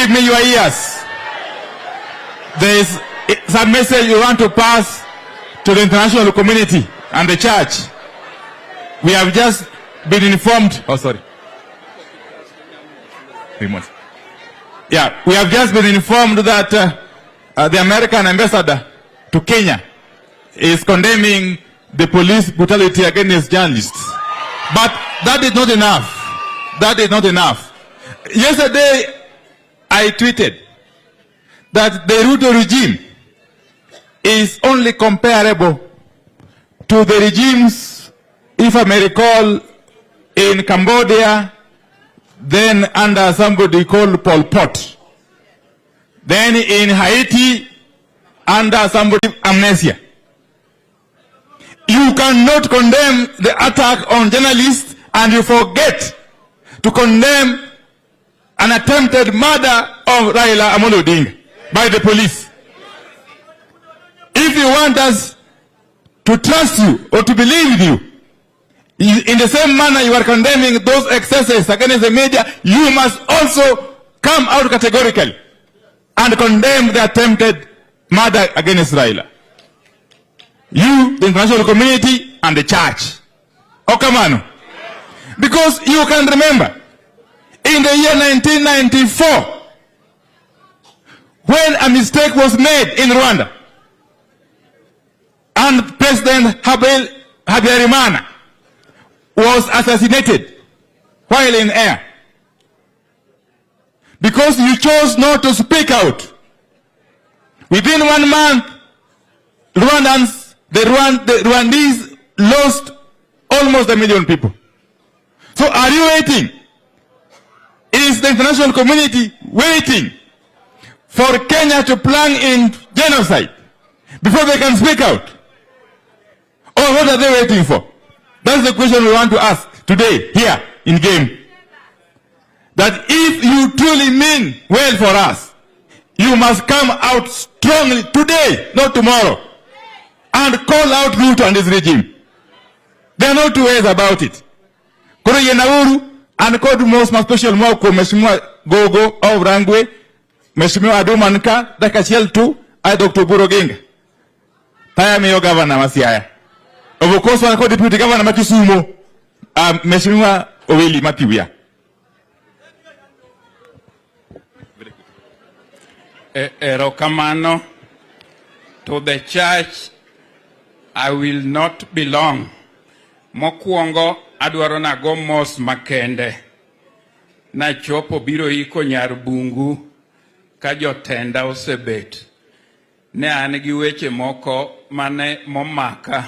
give me your ears. There is some message you want to pass to the international community and the church. We have just been informed. Oh, sorry. Yeah, we have just been informed that the American ambassador to Kenya is condemning the police brutality against journalists. But that is not enough. That is not enough. Yesterday, I tweeted that the Ruto regime is only comparable to the regimes, if I may recall, in Cambodia, then under somebody called Pol Pot. Then in Haiti, under somebody amnesia. You cannot condemn the attack on journalists and you forget to condemn an attempted murder of Raila Amolo Odinga by the police. If you want us to trust you or to believe you, in the same manner you are condemning those excesses against the media, you must also come out categorically and condemn the attempted murder against Raila. You, the international community, and the church. Okamano. Because you can remember, in the year 1994, when a mistake was made in Rwanda, and President Habyarimana was assassinated while in air, because you chose not to speak out. Within 1 month, the Rwandese lost almost 1 million people. So are you waiting? Is the international community waiting for Kenya to plan in genocide before they can speak out? Or what are they waiting for? That's the question we want to ask today, here in game. That if you truly mean well for us, you must come out strongly today, not tomorrow, and call out Ruto and his regime. There are no two ways about it. Kono yenauru and called most special moko Mheshimiwa Gogo of Rangwe, Mheshimiwa Adumanka, Dakachiel tu, I Dr. Burogenga. Taya meyo governor wa Siaya. Of course, one called deputy governor Makisumo, Mheshimiwa Oweli Matiwia. Erokamano, to the church I will not belong. Mokuongo adwaro nago mos makende. Na chopo biro iko nyar bungu ka jotenda osebet. Ne an gi weche moko mane momaka.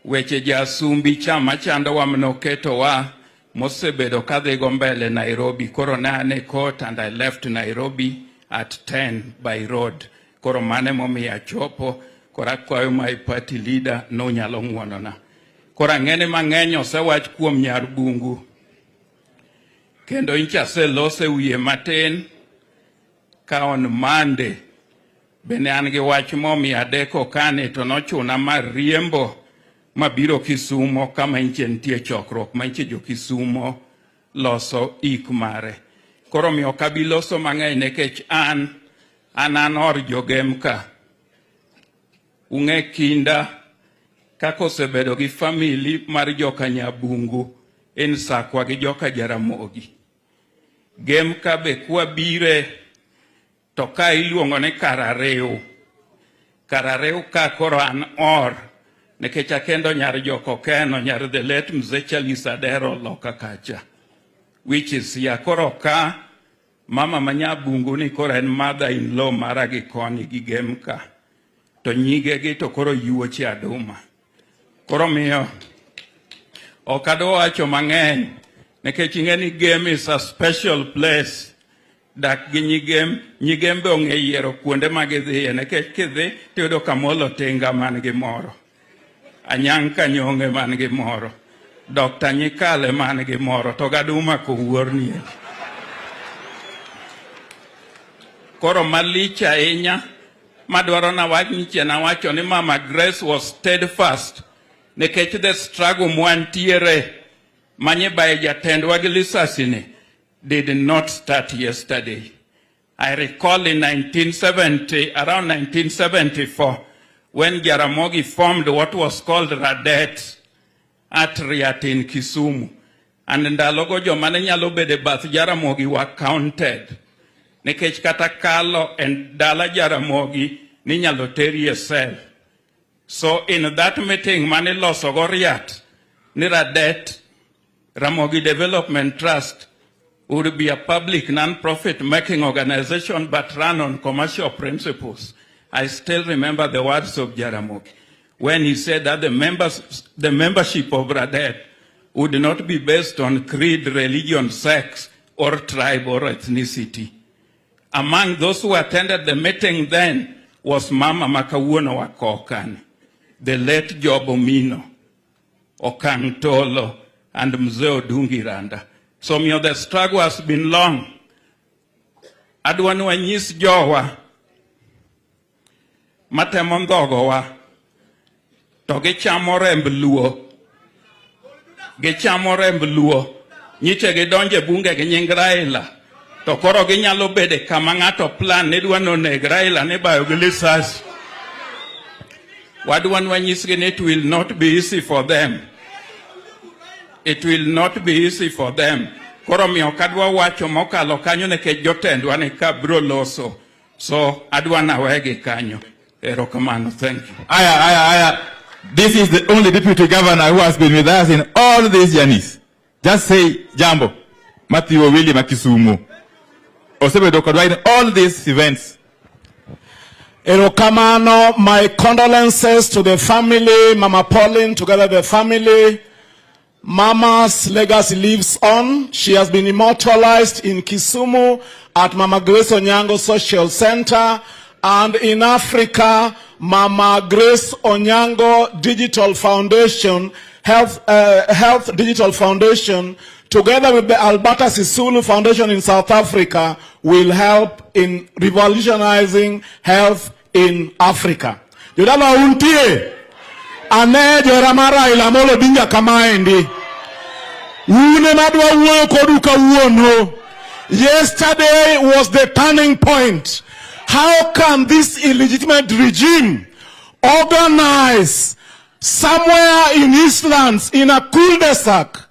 Weche jasumbi chama chando wa mnoketo wa mosebedo kadhigo mbele Nairobi. Koro ne ane court and I left Nairobi at 10 by road. Koro mane momiya chopo. Kora kwayo my party leader no nyalo ng'wonona. Kora ng'ene mang'eny osewach kuom nyar bungu. Kendo incha se lose wiye matin ka on Monday. Bene an gi wach momiya deko kane to nochuna mar riembo mabiro Kisumo kama inche nitie chokruok ma inche jo Kisumo loso ik mare. Koro miyo kabiloso mang'eny nekech an or jogemka. Unge kinda kako osebedo gi famili mar joka Nyabungu en sakwa gi joka Jaramogi. Gemka be kwa bire to ka iluongo ne Karareu. Karareu ka koro an or nekech akendo nyar joko Keno, nyar the late Mzee Charles Adero loka kacha. Which is ya koro ka mama Manyabungu ni koro en mother-in-law mara gi koni gi Gemka. To nyige gi to koro yuoche Aduma. Koro miyo okado wacho mang'eny nekech ing'eni Gem is a special place. Dak gi nyigem be ong'e yiero kuonde ma gidhiye nekech kidhi tiyudo kamolo tinga man gi moro. Anyang' Kanyong'e man gi moro. Dr. Nyikale man gi moro to Gaduma kowuorni. Koro malich ahinya madwaro na wach niche na wacho ni Mama Grace was steadfast nekech the struggle mwantiere manye by jatendwa gi lisasini did not start yesterday. I recall in 1970, around 1974, when Jaramogi formed what was called Radet at Riat in Kisumu. And ndalogo jomane nyalo bede bath Jaramogi were counted. Nekech kata kalo and dala Jaramogi ni nyalo teri cell. So in that meeting, mane losogo Riat, ni Radet, Ramogi Development Trust would be a public non-profit making organization but run on commercial principles. I still remember the words of Jaramogi when he said that the membership of Radet would not be based on creed, religion, sex, or tribe or ethnicity. Among those who attended the meeting then was Mama Makawuono Wakokani, the late Job Omino, Okang Tolo, and Mzee Odungiranda. So the struggle has been long. Adwanu anyis jowa matemo ndhogowa to gichamo remb luo nyiche gidonje bunge gi nying Raila to koro ginyalo bede kama ng'ato plan ni dwa noneg Raila ni bayo gi lisasi. Wadwanu anyisgi ni it will not be easy for them. It will not be easy for them. Koro miyo kadwa wacho mokalo kanyo nekech jotendwa ni kabro loso. So adwana wegi kanyo. Erokamano, thank you. Aya. This is the only deputy governor who has been with us in all these journeys. Just say jambo. Matthew Owili Makisumu. Osebe Dokodwa in all these events. Erokamano, my condolences to the family, Mama Pauline, together the family. Mama's legacy lives on. She has been immortalized in Kisumu at Mama Grace Onyango Social Center, and in Africa, Mama Grace Onyango Digital Foundation, Health Digital Foundation, together with the Alberta Sisulu Foundation in South Africa, will help in revolutionizing health in Africa. Yudala untie. Ane joramara ilamolo dinga kamaendi. Une madwa uo koduka uono. Yesterday was the turning point. How can this illegitimate regime organize somewhere in Eastlands in a cul-de-sac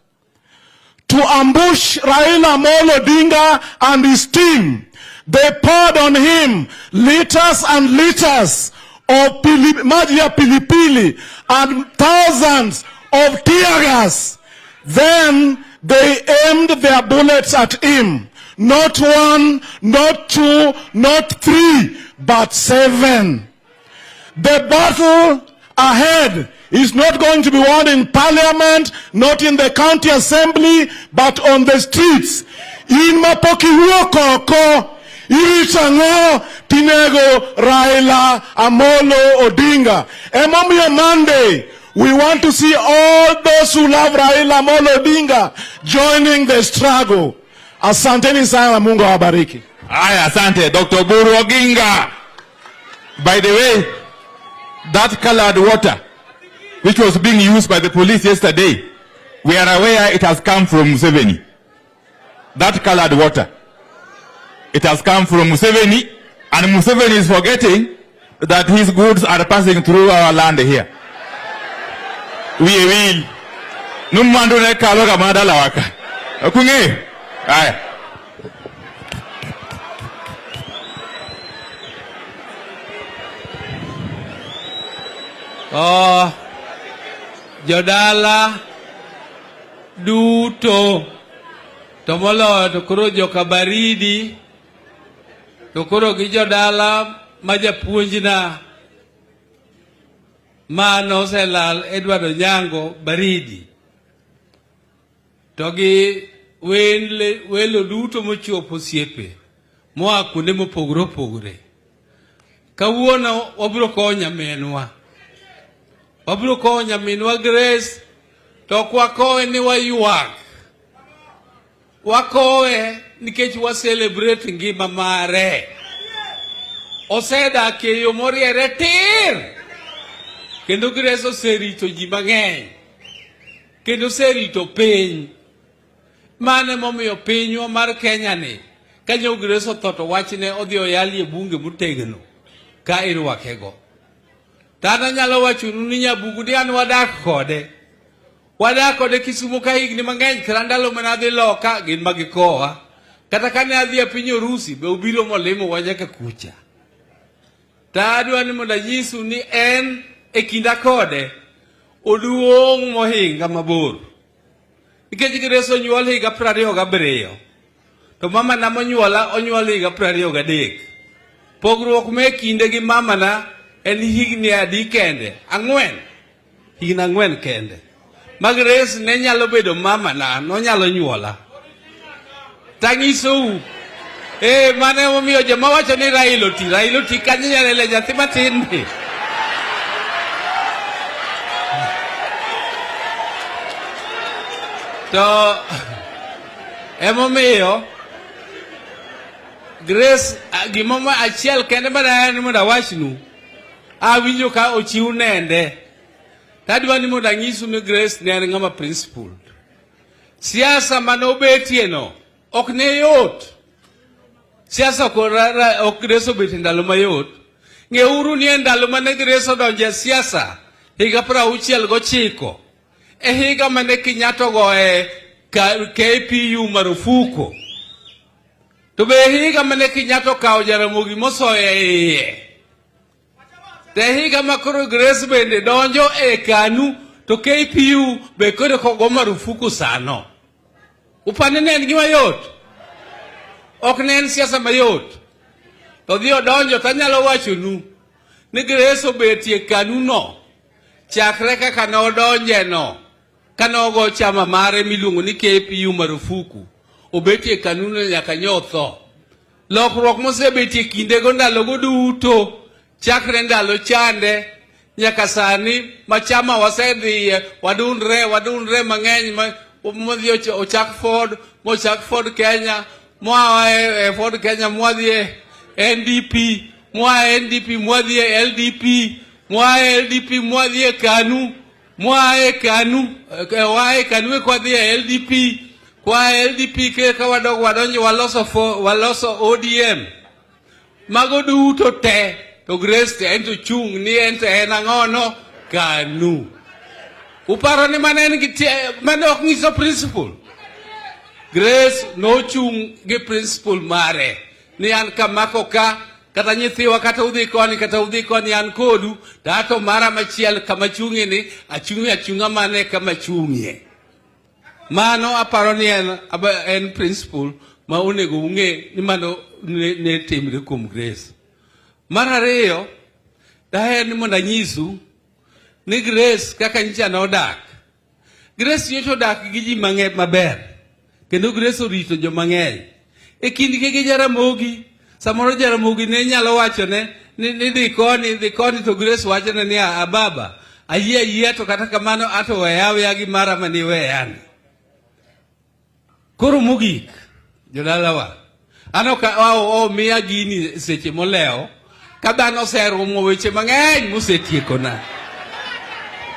to ambush Raila Amolo Odinga and his team? They poured on him liters and liters of Magia Pilipili and thousands of tear gas. Then they aimed their bullets at him. Not one, not two, not three, but 7. The battle ahead is not going to be won in parliament, not in the county assembly, but on the streets. In Mapoki Wokoko, Iritango, Tinego, Raila, Amolo, Odinga. Emomio Monday, we want to see all those who love Raila Amolo Odinga joining the struggle. Asanteni sana, Mungu awabariki. Aya, asante, Dr. Buru Oginga. By the way, that colored water, which was being used by the police yesterday, we are aware it has come from Museveni. That colored water. It has come from Museveni, and Museveni is forgetting that his goods are passing through our land here. We will. Numando ne kaloga madala waka. Okunge. Aye. Jodala duto tomolo to kuro joka baridi to kuro gi jodala majapuonjna mano selal Edward Onyango baridi to gi welo duto mochuopo osiepe moa kuonde mopogore opogore. Kawuono wabiro kowo nyaminwa. Wabiro kowo nyaminwa Grace, to kwakowe ni wayuak. Wakowe nikech wa celebrate ngima mare. Osedak e yo moriere tir. Kendo Grace oserito ji mang'eny. Kendo oserito piny. Mane momiyo pinywa mar Kenya ni Kanyo Grace otho to wachne odhi oyali e bunge motegno ka irwakego. Tana nyalo wachonu ni nyabugu di an wadak kode. Wadak kode Kisumu ka higni mang'eny kata ndalo mane adhi loka gin magikowa. Kata kane adhi e piny Urusi be obiro molimo wa nyaka kucha. Ta adwa ni mondo anyisu ni en e kinda kode oduong' mohinga mabor. Nikech Grace onyuol higa 27. To mama na monyuola onyuol higa 23. Pogruok me kinde gi mama na en higni adi kende. 4. Higni 4 kende. Ma Grace ne nyalo bedo mama na, no nyalo nyuola. Tang'isou. Mane omiyo joma wacho ni Raila oti kanyo nyalele nyathi matin ni. To emomiyo Grace gimoma achiel kende mana en mondo awachnu. Awinjo ka ochiw nende. Tadwa ni mondo anyisu ni Grace ne en ng'ama principled. Siasa manobetie no ok ne yot. Siasa ok Grace obetie ndalo mayot. Ng'euru ni en ndalo mane Grace odonje siasa higa 69 e higa mane Kenyatta ogoye KPU marufuku. To be higa mane Kenyatta okawo Jaramogi mosoye iye. Te higa makoro Grace bende donjo e KANU to KPU be koro kogo marufuku sano. Upane ne en gima yot. Ok ne en siasa mayot. To dhi odonjo tanyalo wachonu ni Grace obetie KANU no. Chakre kaka ne odonje no. Kanogo chama mare miluongo ni KPU marufuku. Obetie KANU no nyaka nyotho. Lokruok mosebetie kindego ndalogo duto. Chakre ndalo chande nyaka sani machama wasedhiye wadunre mang'eny modhi ochak Ford Kenya, moa Ford Kenya mwadhi NDP, moa NDP mwadhi LDP, moa LDP mwadhi KANU, moa KANU kwadhi LDP, kwa LDP ka wadonjo waloso ODM. Mago duto te to Grace ento chung ni ento en ang'ono KANU. Uparo ni mane ok nyiso principle. Grace no chung gi principle mare. Ni an kamako ka kata nyithiwa kata udhi koni an kodu tato mara machiel kama chung'i ni achunga mane kama chung'ie. Mano aparo ni en principle ma onego ung'e ni mano ne timre kuom Grace. Mar ariyo, daher ni mondo anyisu ni Grace kaka nyicha nodak. Grace nyocha odak gi ji mang'eny maber. Kendo Grace orito joma ng'eny. E kindgi gi Jaramogi, samoro Jaramogi ne nyalo wachone ni dhi koni to Grace wachone ni ababa. Ayie to kata kamano ato weya gi mara mani weyani. Koro mogik, jodalawa. Ano ka miya gini seche moleo. Kadano serumo weche mang'eny mosetiekona.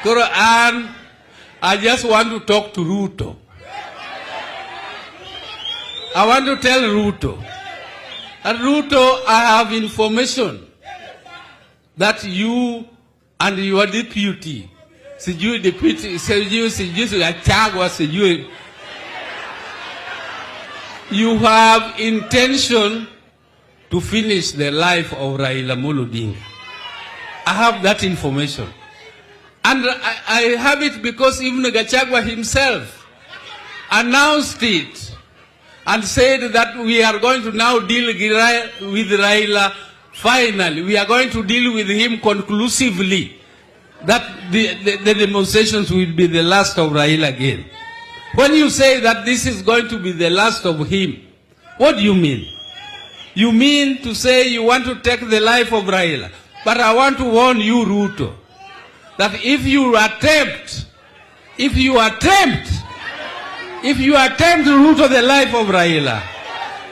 Koro I just want to talk to Ruto. I want to tell Ruto. And Ruto, I have information that you and your deputy, you have intention to finish the life of Raila Odinga. I have that information. And I have it because even Gachagua himself announced it and said that we are going to now deal with Raila finally. We are going to deal with him conclusively. That the demonstrations will be the last of Raila again. When you say that this is going to be the last of him, what do you mean? You mean to say you want to take the life of Raila. But I want to warn you, Ruto, that if you attempt to root the life of Raila,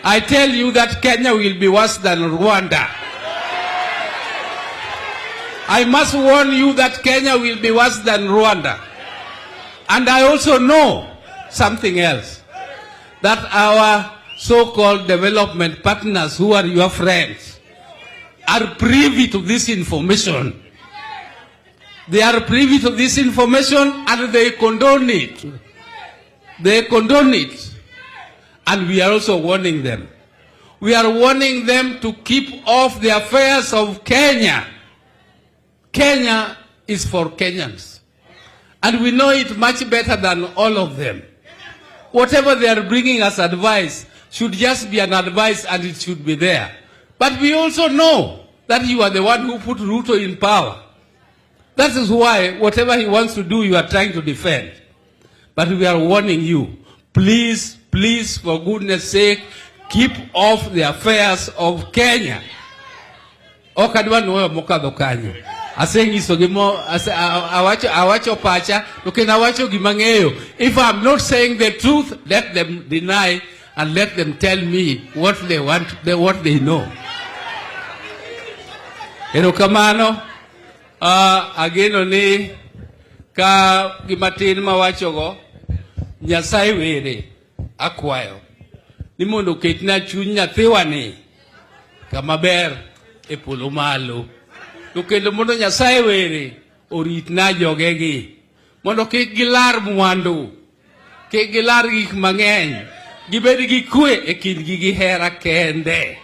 I tell you that Kenya will be worse than Rwanda. I must warn you that Kenya will be worse than Rwanda. And I also know something else, that our so-called development partners who are your friends are privy to this information. They are privy to this information and they condone it. They condone it. And we are also warning them. We are warning them to keep off the affairs of Kenya. Kenya is for Kenyans. And we know it much better than all of them. Whatever they are bringing as advice should just be an advice and it should be there. But we also know that you are the one who put Ruto in power. That is why whatever he wants to do, you are trying to defend. But we are warning you, please, please, for goodness sake, keep off the affairs of Kenya. Okadwa nuwe mokadho kanyo. Asengiso gimo, awacho pacha, tukena awacho gimang'eyo. If I'm not saying the truth, let them deny and let them tell me what they want, what they know. Erokamano. Ageno ni ka gimatin mawachogo Nyasaye were akwayo ni mondo ketna chuny nyathiwani kama ber e polo malo to kendo mondo Nyasaye were oritna jogegi mondo kik gilar mwandu kik gilar gik mang'eny gibed gi kwe e kindgi gi hera kende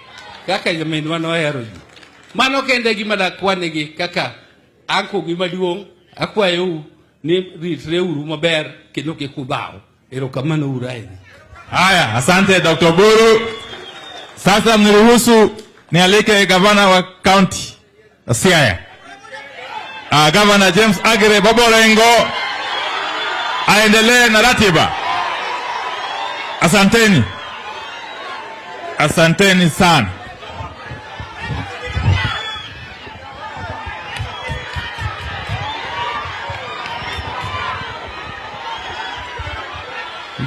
kaka nyaminwa nohero ji mano kende gima dakwanegi kaka anko gimaduong' akwayo ni ritre uru maber kendo kik udhaw. Erokamano uru ahinya. Haya, asante Dr. Buru. Sasa mniruhusu nialike gavana wa county Siaya. Gavana James Agere Bobolengo aendelee na ratiba. Asanteni. Asanteni sana.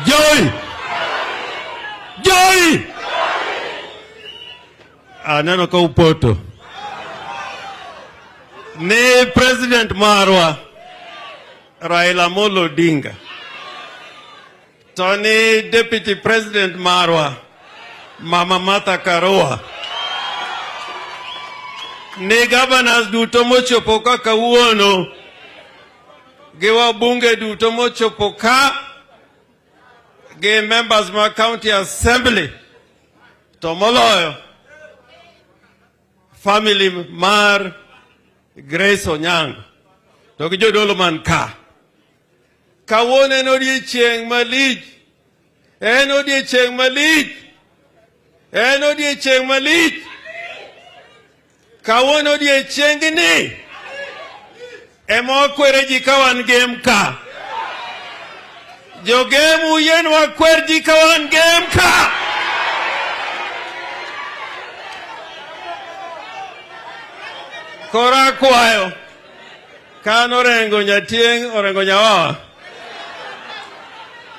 Joy! Joy! Aneno ka upoto. Ni President Marwa Raila Molo Odinga. Tony Deputy President Marwa Mama Martha Karua. Ni governors duto mochopo ka kawuono. Giwa bunge duto mochopo ka. Ge members ma county assembly. Tomoloyo. Family mar Grace Onyango. To gi jodolo man ka. Kawuono en odiechieng' malich. En odiechieng' malich. En odiechieng' malich. Kawuono odiechieng' ni. Ema wakwere ji ka wan gem ka. Jogemu yen wakwer ji ka wan gem ka. Kora kwayo. Kan orengo nyatieng' orengo nyawawa.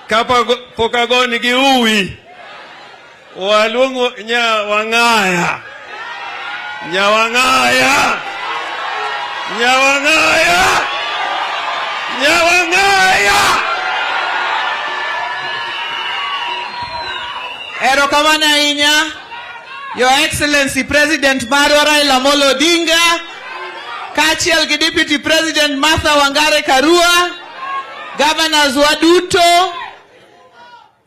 Kapa pokagoni gi uwi. Waluongo Nyawang'aya. Nyawang'aya. Nyawang'aya. Nyawang'aya. Erokamano ahinya, Your Excellency President Marwa Raila Molo Odinga, kaachiel gi Deputy President Martha Wangare Karua, Governors waduto,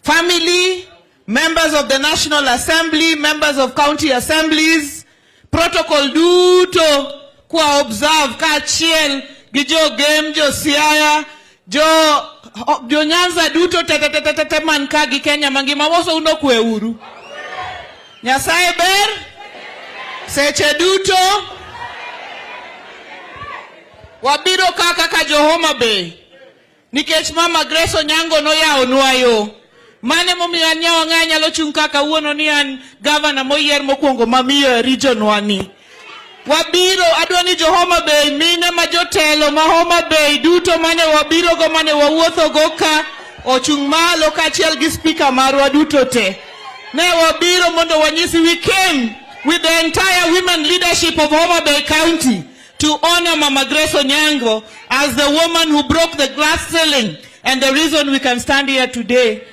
family, members of the National Assembly, members of county assemblies, protocol duto kwa observe kaachiel gi jo game jo Siaya, jo Nyanza duto tete man ka gi Kenya mangima moso uno kwe uru. Nyasaye ber, seche duto, wabiro kaka jo Homa Bay, nikech Mama Grace Onyango no ya onwayo. Mane momiyo an Nyawang'aya nyalo chung' kaka wuono ni an governor moyier mokwongo mamiyo region wani. Wabiro adwani jo Homa Bay mine ma jotelo ma Homa Bay duto mane wabiro go mane wawuotho go ka ochung' malo kaachiel gi speaker marwa duto te. Ne wabiro mondo wanyisi we came with the entire women leadership of Homa Bay County to honor Mama Grace Onyango as the woman who broke the glass ceiling and the reason we can stand here today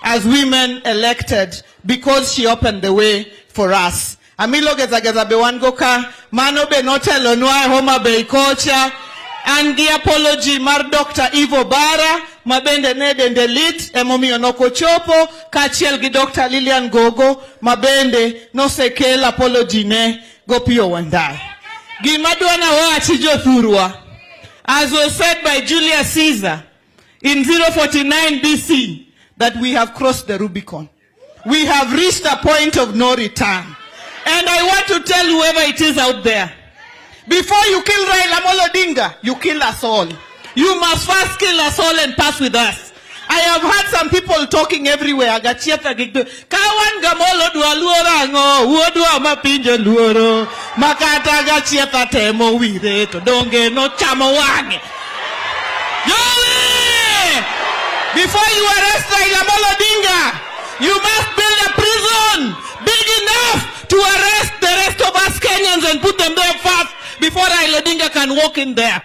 as women elected because she opened the way for us. Amilo geza be wan goka mano be notelo nwa Homa Bay kocha and the apology mar Dr. Ivo Bara mabende ne dende lit emomiyo noko chopo kachiel gi Dr. Lilian Gogo mabende no sekel apology ne gopio wandai. Gimadwana wachi jothurwa, as was said by Julius Caesar in 049 BC, that we have crossed the Rubicon. We have reached a point of no return. And I want to tell whoever it is out there, before you kill Raila Odinga, you kill us all. You must first kill us all and pass with us. I have heard some people talking everywhere. Kawan gamolo dualuora ngo, uodua mapinje luoro, makata gachieta temo wire, to donge no chamo wange. Before you arrest Raila Odinga, you must build a prison big enough to arrest the rest of us Kenyans and put them there first before Raila Odinga can walk in there.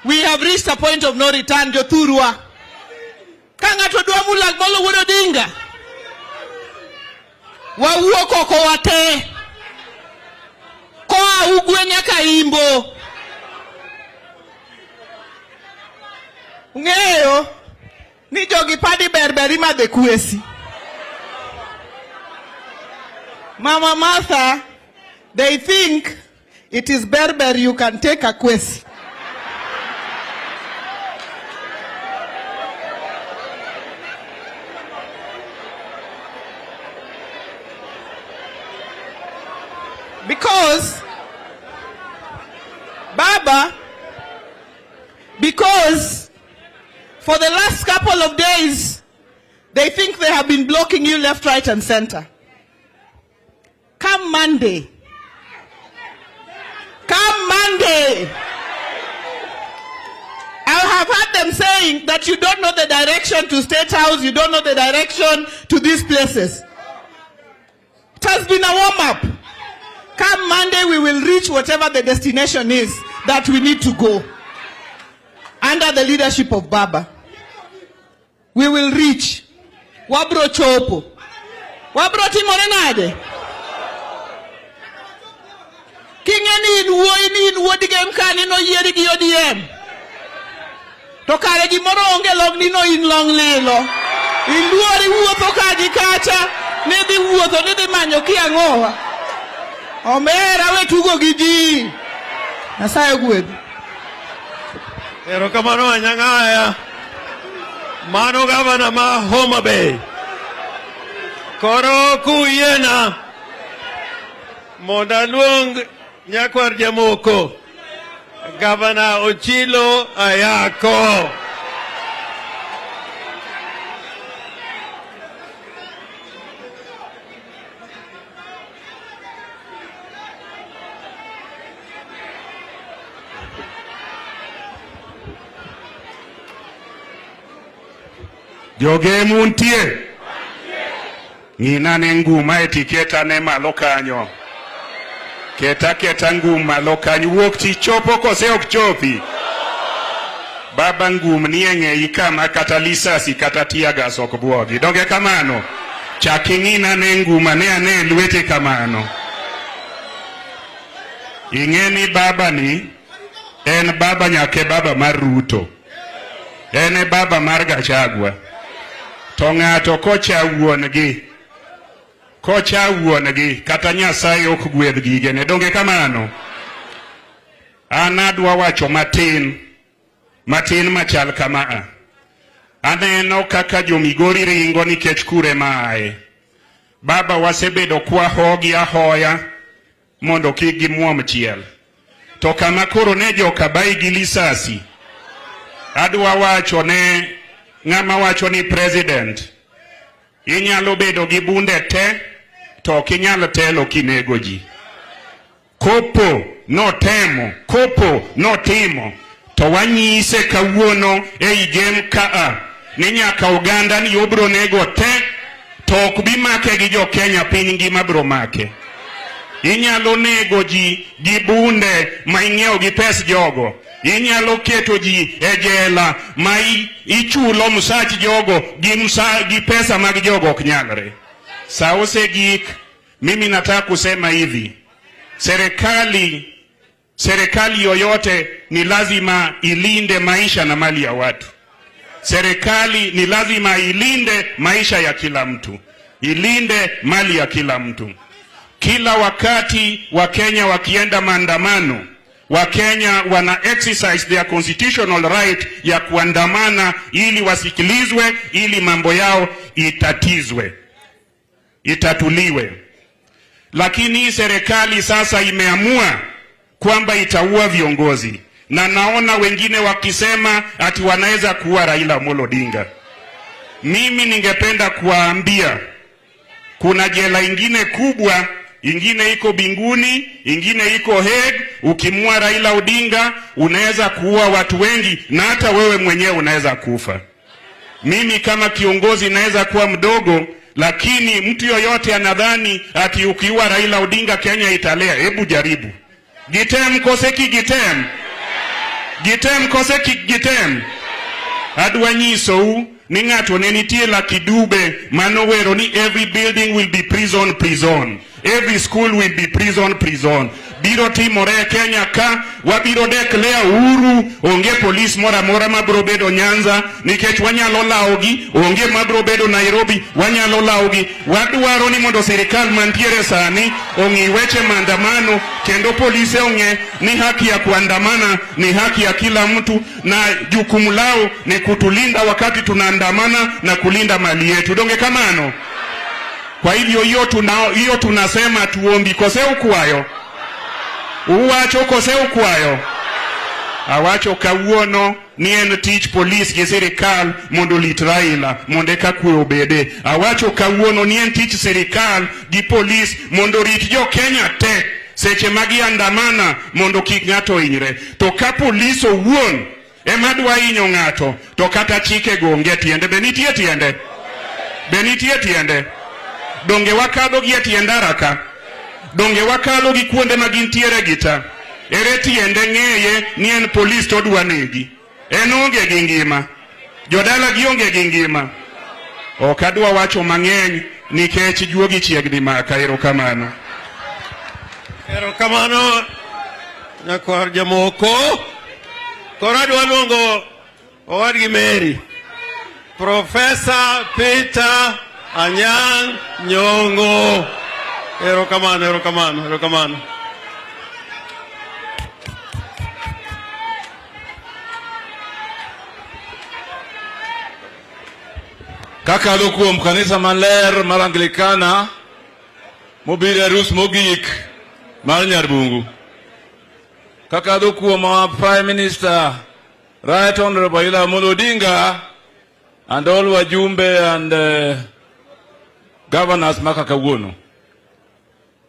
We have reached a point of no return, Jothurwa. Kanga todua mulag molo wuod Odinga. Wawuoko ko wate. Koa ugwe nyaka Imbo. Ng'eyo ni jogi padi berberi madhe kwesi. Mama Martha, they think it is berber you can take a kwesi. Because for the last couple of days, they think they have been blocking you left, right, and center. Come Monday, I have heard them saying that you don't know the direction to State House, you don't know the direction to these places. It has been a warm-up. Come Monday, we will reach whatever the destination is that we need to go. Under the leadership of Baba, we will reach. Wabro chopo. Wabro timorenade. Kingeni in wo digem kani no yeri gi odiem. To kare gi moro onge log ni no in long lelo. In luori wuotho kaji kacha. Ne di wuotho ne di manyo ki ang'owa. Omera we tugo gi ji. Nasaye gwedhu. Erokamano anyang'aya. Mano gavana ma Homa Bay. Koro kuyena. Mondo luong nyakwar jamoko. Gavana Ochilo Ayako. Joge muntie. Ngina ne nguma etiketa ne malo kanyo. Keta nguma lo kanyo wuok ti chopo kose ok chopi. Baba ngum ni eng'eyi kama kata lisasi kata tiagas ok buogi. Donge kamano. Chaki ngina ne nguma ne ane lwete kamano. Ing'eni baba ni en baba nyake baba mar Ruto. En baba mar Gachagua. To ng'ato kocha wuongi kata Nyasaye ok gwedh gigene. Donge kamano. An adwa wacho matin machal kama. Aneno kaka jomigori ringo nikech kure maaye. Baba wasebedo kwa hogi ahoya mondo kik gimuom chiel. To kama koro ne joka bai gi lisasi. Adwa wacho ne ng'ama wacho ni president. Inyalo bedo gi bunde te, to ok inyalo telo kinego ji. Kopo notimo, to wanyise kawuono ei game kaa, ni nyaka Uganda ni obro nego te, to ok bi make gi jo Kenya piny ngima bro make. Inyalo nego ji gi bunde ma ing'iewo gi pes jogo, inyalo keto ji e jela ma ichulo msach jogo gi pesa mag jogo ok nyalre. Saose gik, mimi nataka kusema hivi, serikali yoyote ni lazima ilinde maisha na mali ya watu. Serikali ni lazima ilinde maisha ya kila mtu, ilinde mali ya kila mtu. Kila wakati Wakenya wakienda maandamano, Wakenya wana exercise their constitutional right ya kuandamana ili wasikilizwe, ili mambo yao itatuliwe. Lakini serikali sasa imeamua kwamba itaua viongozi, na naona wengine wakisema ati wanaweza kuua Raila Amolo Odinga. Mimi ningependa kuwaambia kuna jela ingine kubwa, ingine iko Binguni, ingine iko Hague. Ukimua Raila Odinga unaweza kuua watu wengi, na hata wewe mwenyewe unaweza kufa. Mimi kama kiongozi naweza kuwa mdogo, lakini mtu yoyote anadhani ati ukiua Raila Odinga Kenya italea. Hebu jaribu. Gitem koseki gitem. Gitem koseki gitem. Adwanyiso ni ng'ato ne nitie la kidube manowero ni every building will be prison prison. Every school will be prison prison. Biro timore Kenya ka wabiro declare uhuru, onge police mora mabro bedo Nyanza nikech wanyalo laogi, onge mabro bedo Nairobi wanyalo laogi. Wadwaro ni mondo sirikal mantiere sani ongi weche maandamano, kendo polisi onge ni haki ya kuandamana ni haki ya kila mtu, na jukumu lao ni kutulinda wakati tunaandamana na kulinda mali yetu. Donge kamano. Kwa hivyo hiyo tunasema tuombi kose ukwayo. Uwacho kose ukwayo. Awacho kawuono ni en tich police gi sirikal mondo lit Raila mondo eka kwe obede. Awacho kawuono ni en tich sirikal gi police mondo rit jo Kenya te seche magi andamana mondo kik ng'ato hinyre. To ka police owuon ema dwa hinyo ng'ato, to kata chike go onge tiende. Benitie tiende? Benitie tiende? Donge wakalo gi tiendara ka? Donge wakalo gi kuonde magintiere gita? Ere tiende ng'eye ni en police to dwa negi? En onge gi ngima. Jodala gi onge gi ngima. Ok adwa wacho mang'eny nikech juogi chiegni maka. Erokamano. Erokamano nyakwar jamoko. Koro adwa luongo owadgi Mary, Professor Peter Anyang' Nyong'o. Erokamano. Kakalo kuom kanisa maler mar Anglikana mobiro arus mogik mar Nyarbungu. Kakalo kuom Prime Minister Right Honorable Raila Amolo Odinga and all wajumbe and governors maka kawuono.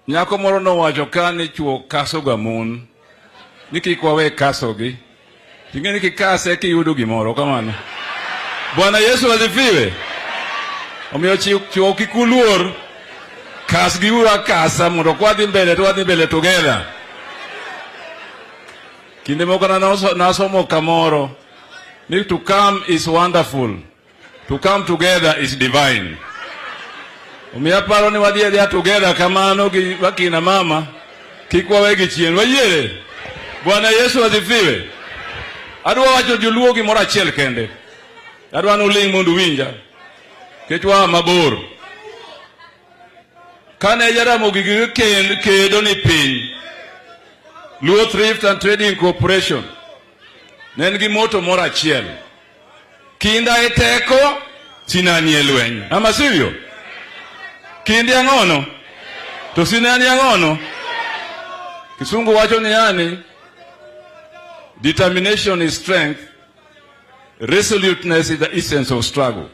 Nyako moro nowacho ka ni chuo kaso ga mon, ni kik wawe kasogi. Ting'eni kikase kiyudo gimoro kamano. Bwana Yesu asifiwe. Omiyo chuo kikuluor kas gi ura kasa mondo kwadhi mbele together. Kinde moko nasomo kamoro ni to come is wonderful, to come together is divine. Omiya paro ni wadhi together kamano gi wakina mama kik wawe gi chien. Wayiere. Bwana Yesu asifiwe. Adwa wacho joluo gimoro achiel kende. Adwa nuling' mondo winja. Kechwa mabor. Kane Jaramogi kedo ni piny, Luo Thrift and Trading Corporation nen gi moto moro achiel. Kinda e teko, sinani e lweny. Ama sivyo? Kindi ang'ono, to sinani ang'ono. Kisungu wacho ni yani, determination is strength, resoluteness is the essence of struggle.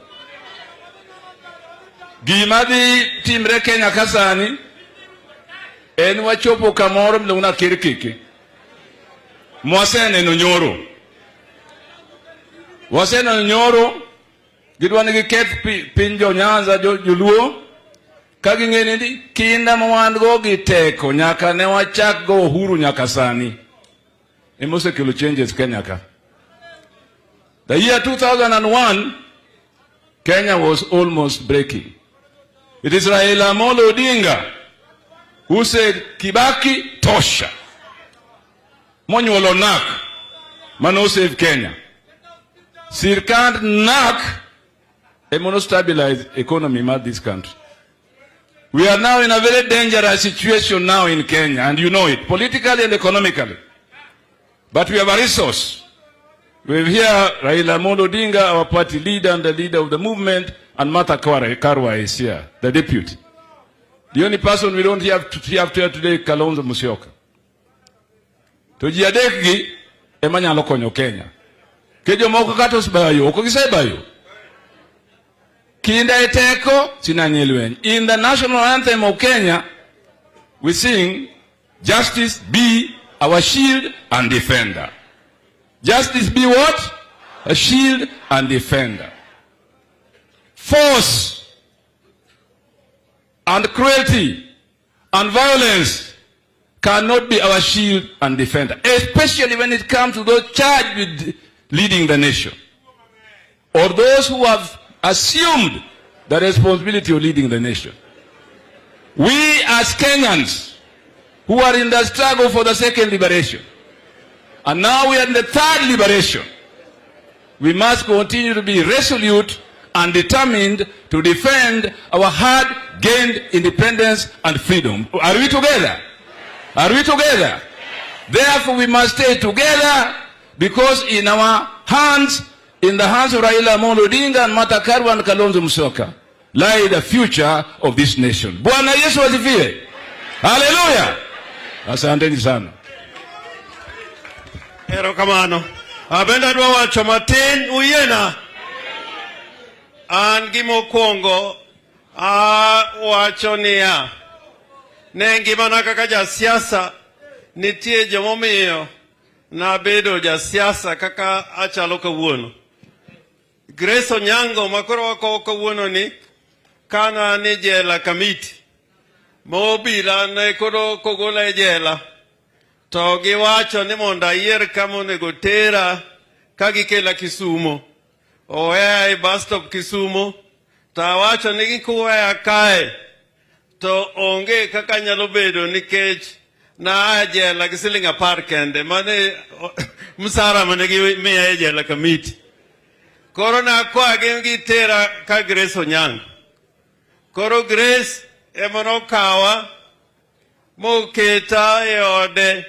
Gima dhi timre Kenya kasani, en wachopo kamoro mluna kirikiki. Mwaseneno nyoro. Waseneno nyoro, gidwani giketh pinjo Nyanza joluo, kagi ng'eni ni kinda mwango gi teko nyaka ne wachak go uhuru nyaka sani. emose kelo changes Kenya ka. The year 2001, Kenya was almost breaking. It is Raila Amolo Odinga who said, Kibaki tosha. Monyuolo nak, mano save Kenya. Sirkand nak, e mono stabilize economy in this country. We are now in a very dangerous situation now in Kenya, and you know it, politically and economically. But we have a resource. We have here Raila Amolo Odinga, our party leader and the leader of the movement, and Martha Karua is here, the deputy. The only person we don't have here today, Kalonzo Musyoka. Tujiadeki emanya lokonyo Kenya. Kejo moko katos bayo, okogise bayo. Kinda eteko sinanyelwen. In the national anthem of Kenya, we sing, justice be our shield and defender. Justice be what? A shield and defender. Force and cruelty and violence cannot be our shield and defender, especially when it comes to those charged with leading the nation, or those who have assumed the responsibility of leading the nation. We as Kenyans who are in the struggle for the second liberation, and now we are in the third liberation, we must continue to be resolute and determined to defend our hard-gained independence and freedom. Are we together? Are we together? Therefore, we must stay together, because in our hands, in the hands of Raila Amolo Odinga and Martha Karua and Kalonzo Musyoka, lie the future of this nation. Bwana Yesu asifiwe. Hallelujah. Asanteni sana. Erokamano. Abenda dwa wacho matin uyena. An gimokwongo wacho niya. Ne ngimana kaka jasiasa nitie jomomiyo nabedo jasiasa kaka achalo kawuono. Grace Onyango makoro wako kawuono ni kana ni jela kamiti. Mobila ne koro kogola e jela. To giwacho ni monda yier kama onego tera kagikela Kisumo. Oweya e bus stop Kisumo. Ta wacho ni gikuweya kae. To onge kaka nyalo bedo nikech na jela gi siling 10 kende. Mane msara mane gimiya e jela kamiti. Koro na kwa gi tera ka Grace Onyango. Koro Grace emono kawa moketa e ode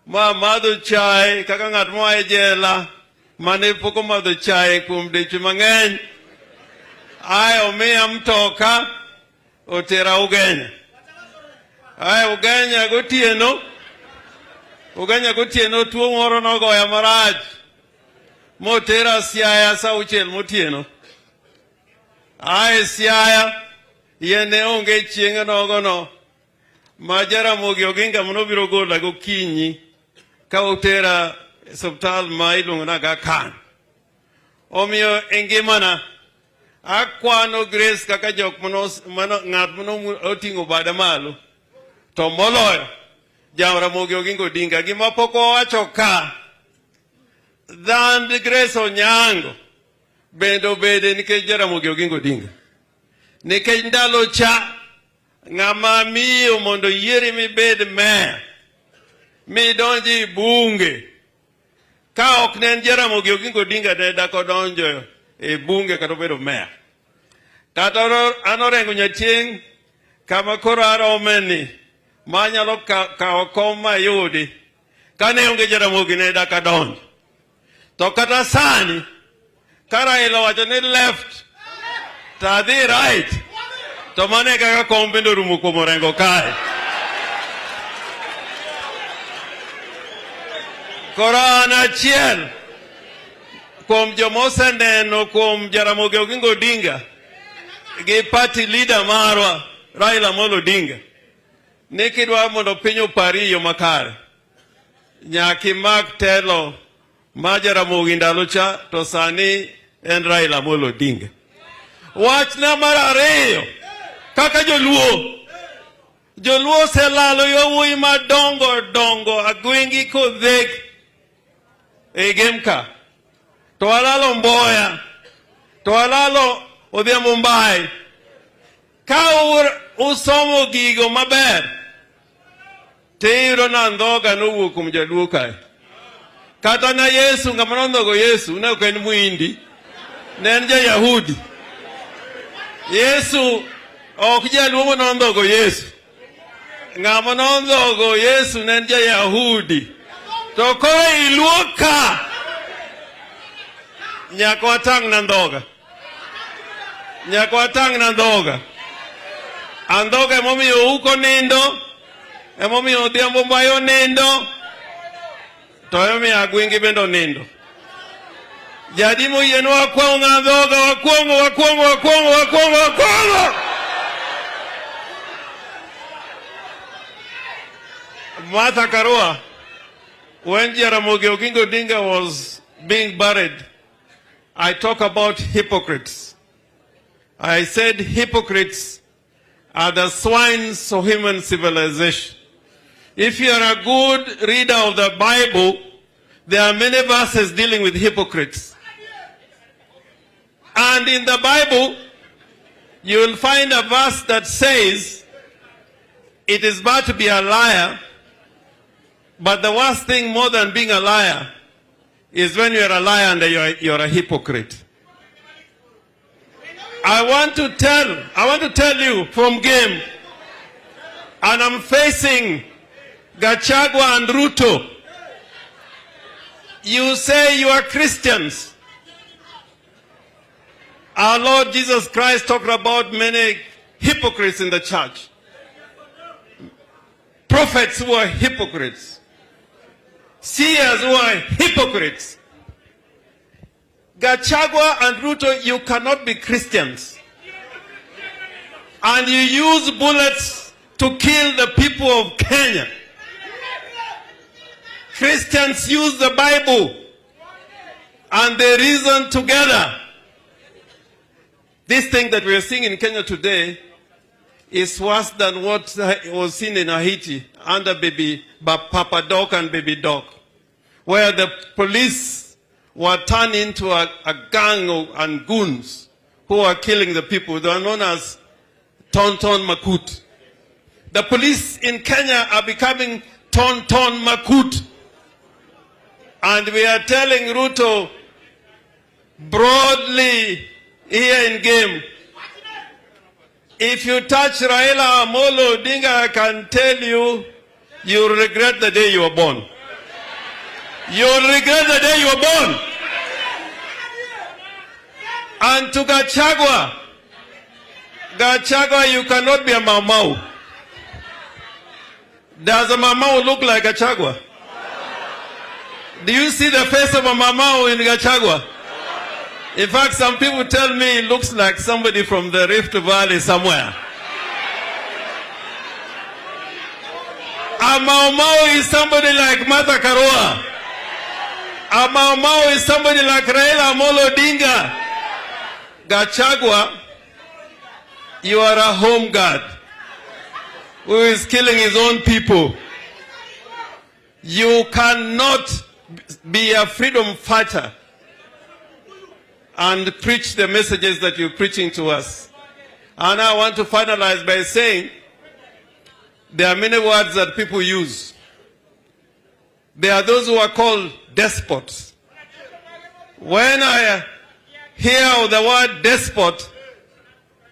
ma madho chai kaka ng'at mo e jela mane poko madho chai kuom deche mang'eny. Ae omiya mtoka otera Ugenya. Ae Ugenya gotieno tuo moro nogoya marach motera Siaya sa 6 motieno. Ae Siaya yene onge chieng' nogono ma Jaramogi Oginga manobiro gola gokinyi ka otera hospital ma iluongo naga Kan. Omiyo engimana akwano Grace kaka jok ng'at mano oting'o bada malo to moloyo Jaramogi Oginga Odinga. Gima pok owacho ka dhand Grace Onyango bende obede nikech Jaramogi Oginga Odinga. Nikech ndalo cha ng'ama miyo mondo yieri mibed mayor midonji bunge ka ok ne en Jaramogi Oginga Odinga ne dako donjo e bunge kata bedo mayor. Kata anorengo nyachieng' kama koro aromeni manyalo kawo kom mayudi kane onge Jaramogi ne daka donjo. To kata sani ka Raila wacho ni left ta dhi right, to mane kaka kom bende rumo kuom orengo kae. Koro an achiel kuom jomoseneno kuom Jaramogi Oginga Odinga gi party leader marwa Raila Amolo Odinga ni kidwa mondo piny opari yo makare nyaki mak telo ma Jaramogi ndalo cha to sani en Raila Amolo Odinga. Wachna mar ariyo kaka joluo selalo yowuoyi madongo agwengi kodhek e Gemka, to alalo Mboya, to alalo Odhia Mumbai. Ka usomo gigo maber, tiro na ndhoga nuwu kumjaluo kae. Kata na Yesu ngamanondhogo Yesu, ne ok en muindi, ne en ja-Yahudi. Yesu ok jaluo manondhogo Yesu. Ng'ama nondhogo Yesu ne en ja-Yahudi. To koro iluo ka, nyaka watang' na ndhoga. Nyaka watang' na ndhoga. Andhoga emomiyo uko nindo, emomiyo Odhiambo Mbayo nindo, to emomiyo Agwingi bendo nindo. Jadi moyieno wakwong'o andhoga, wakwong'o. Martha Karua, when Jaramogi Oginga Odinga was being buried, I talk about hypocrites. I said hypocrites are the swines of human civilization. If you are a good reader of the Bible, there are many verses dealing with hypocrites. And in the Bible, you will find a verse that says, it is bad to be a liar, but the worst thing more than being a liar is when you are a liar and you're a hypocrite. I want to tell you from game, and I'm facing Gachagua and Ruto. You say you are Christians. Our Lord Jesus Christ talked about many hypocrites in the church. Prophets who are hypocrites. Seers who are hypocrites. Gachagua and Ruto, you cannot be Christians. And you use bullets to kill the people of Kenya. Christians use the Bible and they reason together. This thing that we are seeing in Kenya today is worse than what was seen in Haiti under Papa Doc and Baby Doc, where the police were turned into a gang and goons who are killing the people. They are known as Tonton Makut. The police in Kenya are becoming Tonton Makut. And we are telling Ruto broadly here in game, if you touch Raila Amolo Odinga, I can tell you, you'll regret the day you were born. You'll regret the day you were born. And to Gachagua, you cannot be a Maumau. Does a Maumau look like Gachagua? Do you see the face of a Maumau in Gachagua? In fact, some people tell me it looks like somebody from the Rift Valley somewhere. A Maumau is somebody like Martha Karua. A Maumau is somebody like Raila Amolo Odinga. Gachagua, you are a home guard who is killing his own people. You cannot be a freedom fighter and preach the messages that you're preaching to us. And I want to finalize by saying there are many words that people use. There are those who are called despots. When I hear the word despot,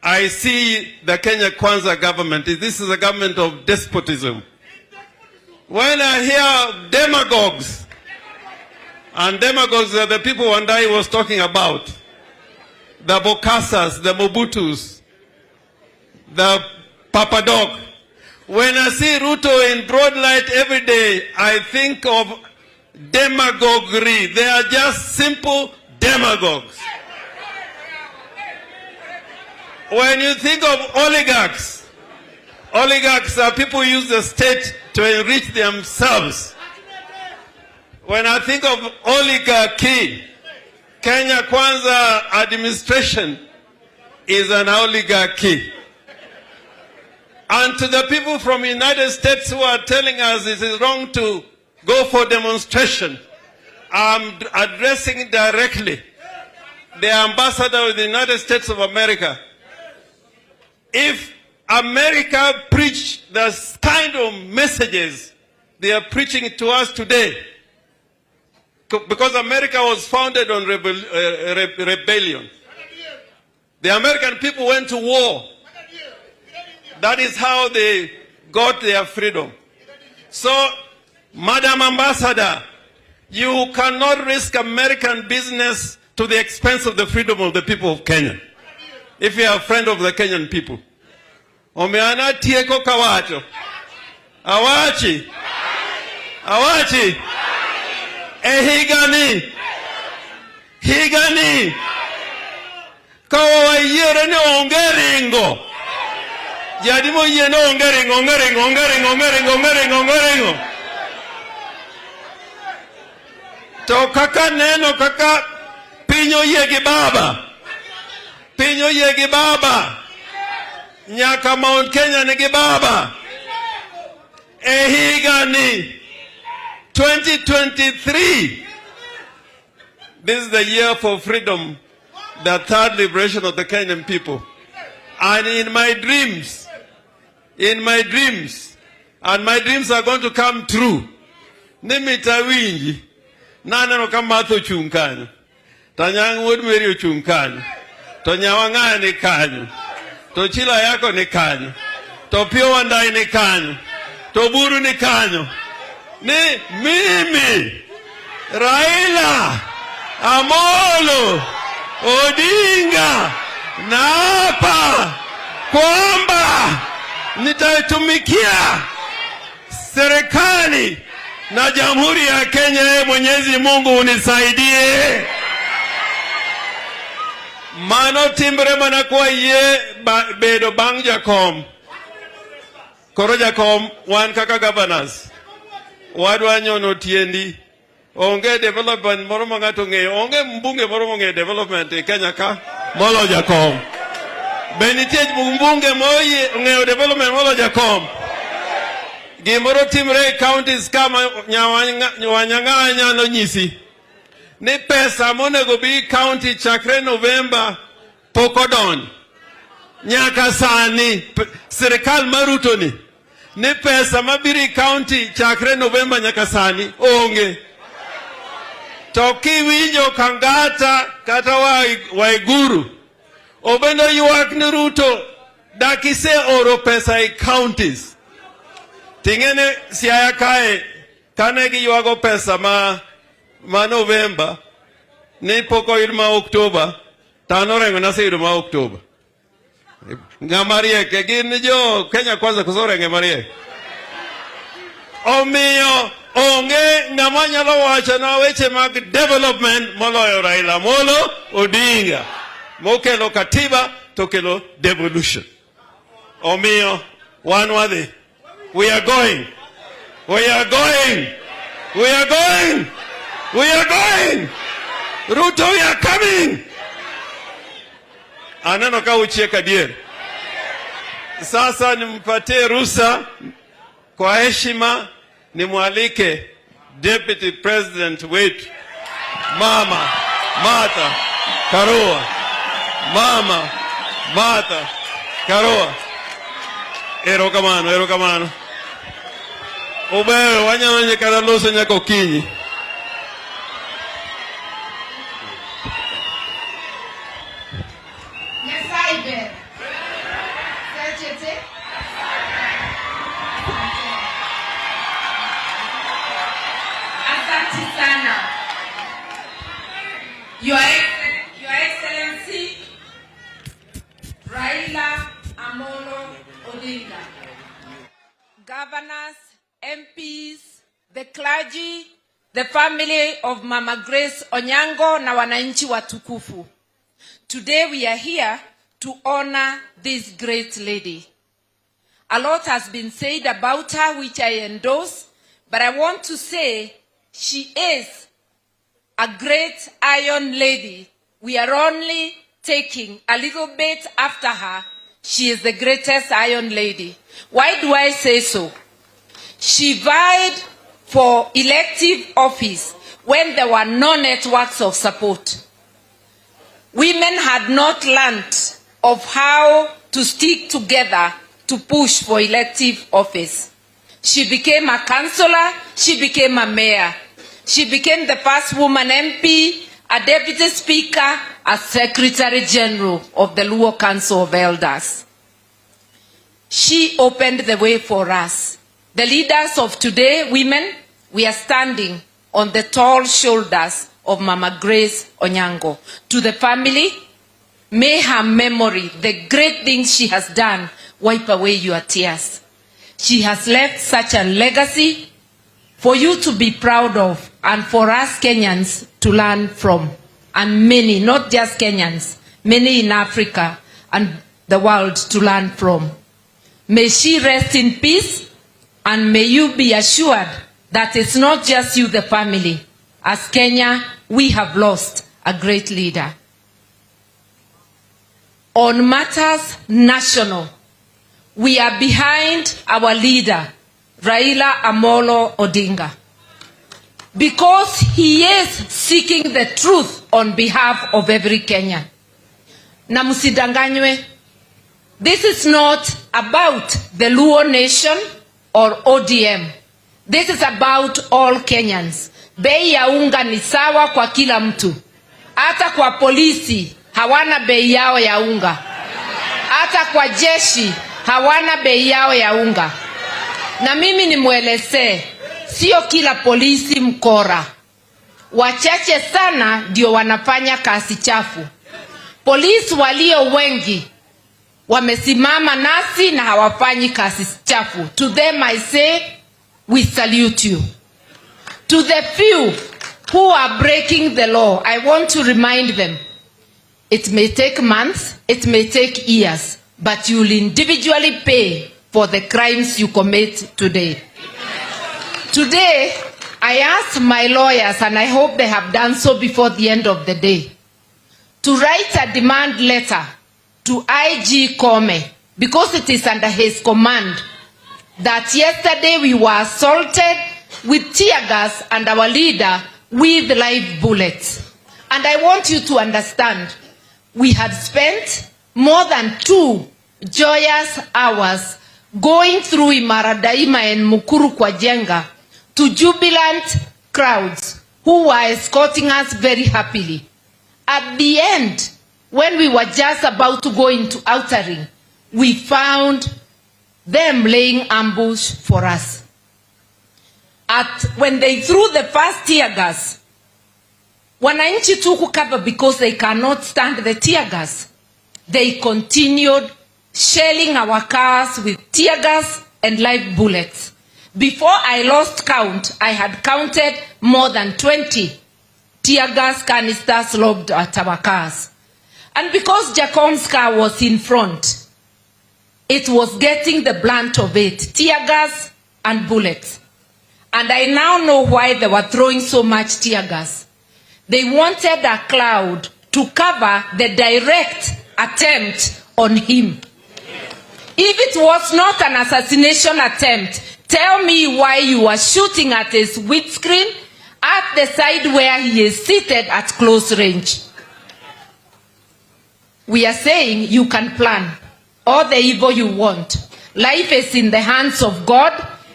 I see the Kenya Kwanza government. This is a government of despotism. When I hear demagogues, and demagogues are the people Wandai was talking about, the Bokasas, the Mobutus, the Papadoc. When I see Ruto in broad light every day, I think of demagoguery. They are just simple demagogues. When you think of oligarchs, oligarchs are people who use the state to enrich themselves. When I think of oligarchy, Kenya Kwanza administration is an oligarchy. And to the people from the United States who are telling us it is wrong to go for demonstration, I'm addressing directly the ambassador of the United States of America. If America preached the kind of messages they are preaching to us today, because America was founded on rebellion. The American people went to war. That is how they got their freedom. So, Madam Ambassador, you cannot risk American business to the expense of the freedom of the people of Kenya. If you are a friend of the Kenyan people. Omeana tieko kawacho. Awachi. Awachi. Higani. Higani. Kawa yere ne ongeringo. Yadimo yene ongeringo. To kaka neno kaka pinyo yegi baba. Pinyo yegi baba. Nyaka Mount Kenya nigi baba. Higani. 2023. This is the year for freedom, the third liberation of the Kenyan people. And in my dreams, and my dreams are going to come true. Nimita winji, nana no kamato chunkanyo, tanyang wood merio chunkanyo, to nyawanga ni kanyo, to chila yako ni kanyo, to pio wandai ni kanyo, to buru ni kanyo. Ni mimi Raila Amolo Odinga naapa kwamba nitaitumikia serikali na Jamhuri ya Kenya. Mwenyezi Mungu unisaidie. Mano timbre manakuwa ye bedo bang jakom. Koro jakom wan kaka governors. Wadwa nyono tiendi. Onge development moro mangato ng'eyo. Onge mbunge moro mong'eyo development e Kenya ka molo jakom. Benitie mbunge moye ng'eyo development molo jakom. Gimoro timre counties kama Nyawanyang'anya no nyisi. Ni pesa monego bi county chakre November pokodon. Nyaka sani serikal maruto ni. Ni pesa mabiri county chakre November nyaka sani onge. Toki winjo kangata kata waiguru. Obendo yuak ni Ruto dakise oro pesa i counties. Tingene Siaya kae kanegi yuago pesa ma November ni poko ilma October tanorengo nasi ilma October. Ngamarie ke gini jo Kenya kwanza kusorenge marie. Omiyo onge ngamanya lo wacha na weche mag development moloyo Raila Molo Odinga. Mokelo katiba tokelo devolution. Omiyo one wadi. We are going. We are going. We are going. We are going. Ruto, we are coming. Anano ka uchieka dier. Sasa nimpatie ruhusa kwa heshima nimwalike Deputy President wetu Mama Martha Karua. Mama Martha Karua. Erokamano, erokamano. Obeyo wanyalo kada loso nyako kinyi. Nyasaibe. Sechete. Asante sana. Your Excellency Raila Amolo Odinga, governors, MPs, the clergy, the family of Mama Grace Onyango na wananchi watukufu. Today we are here to honor this great lady. A lot has been said about her, which I endorse, but I want to say she is a great iron lady. We are only taking a little bit after her. She is the greatest iron lady. Why do I say so? She vied for elective office when there were no networks of support. Women had not learned of how to stick together to push for elective office. She became a councillor, she became a mayor. She became the first woman MP, a deputy speaker, a secretary general of the Luo Council of Elders. She opened the way for us. The leaders of today, women, we are standing on the tall shoulders of Mama Grace Onyango. To the family, may her memory, the great things she has done, wipe away your tears. She has left such a legacy for you to be proud of and for us Kenyans to learn from. And many, not just Kenyans, many in Africa and the world to learn from. May she rest in peace, and may you be assured that it's not just you, the family. As Kenya, we have lost a great leader. On matters national, we are behind our leader, Raila Amolo Odinga, because he is seeking the truth on behalf of every Kenyan. Na msidanganywe, this is not about the Luo nation or ODM. This is about all Kenyans. Bei ya unga ni sawa kwa kila mtu. Hata kwa polisi hawana bei yao ya unga. Hata kwa jeshi hawana bei yao ya unga. Na mimi nimwelezee, sio kila polisi mkora. Wachache sana ndio wanafanya kazi chafu. Polisi walio wengi wamesimama nasi na hawafanyi kazi chafu. To them I say, we salute you. To the few who are breaking the law, I want to remind them, it may take months, it may take years, but you will individually pay for the crimes you commit today. Today, I asked my lawyers, and I hope they have done so before the end of the day, to write a demand letter to IG Kome, because it is under his command, that yesterday we were assaulted with tear gas and our leader with live bullets. And I want you to understand, we had spent more than 2 joyous hours going through Imara Daima and Mukuru kwa Jenga to jubilant crowds who were escorting us very happily. At the end, when we were just about to go into outer ring, we found them laying ambush for us. When they threw the first tear gas, wananchi took cover because they cannot stand the tear gas. They continued shelling our cars with tear gas and live bullets. Before I lost count, I had counted more than 20 tear gas canisters lobbed at our cars. And because Jacom's car was in front, it was getting the brunt of it, tear gas and bullets. And I now know why they were throwing so much tear gas. They wanted a cloud to cover the direct attempt on him. If it was not an assassination attempt, tell me why you are shooting at his windscreen at the side where he is seated at close range. We are saying you can plan all the evil you want. Life is in the hands of God.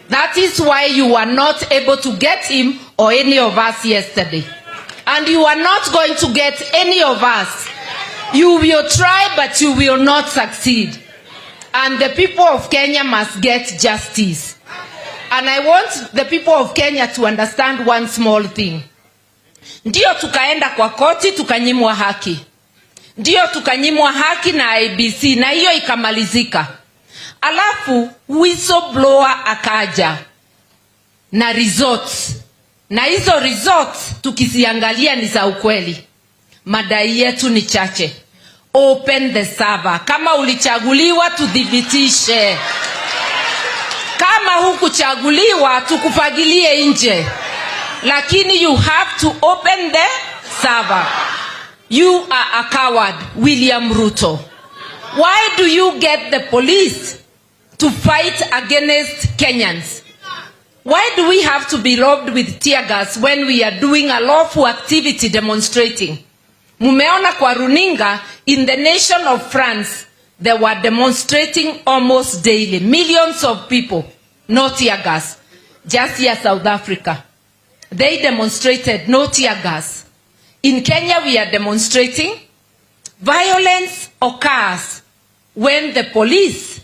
That is why you were not able to get him or any of us yesterday. And you are not going to get any of us. You will try, but you will not succeed. And the people of Kenya must get justice. And I want the people of Kenya to understand one small thing. Ndio tukaenda kwa koti tukanyimwa haki. Ndio tukanyimwa haki na IBC na hiyo ikamalizika. Alafu whistleblower akaja na results. Na hizo results tukisiangalia ni za ukweli. Madai yetu ni chache. Open the server. Kama ulichaguliwa tudhibitishe. Kama hukuchaguliwa tukufagilie nje. Lakini you have to open the server. You are a coward, William Ruto. Why do you get the police to fight against Kenyans? Why do we have to be robbed with tear gas when we are doing a lawful activity demonstrating? Mumeona kwa runinga, in the nation of France, they were demonstrating almost daily. Millions of people, no tear gas. Just here, South Africa, they demonstrated no tear gas. In Kenya, we are demonstrating. Violence occurs when the police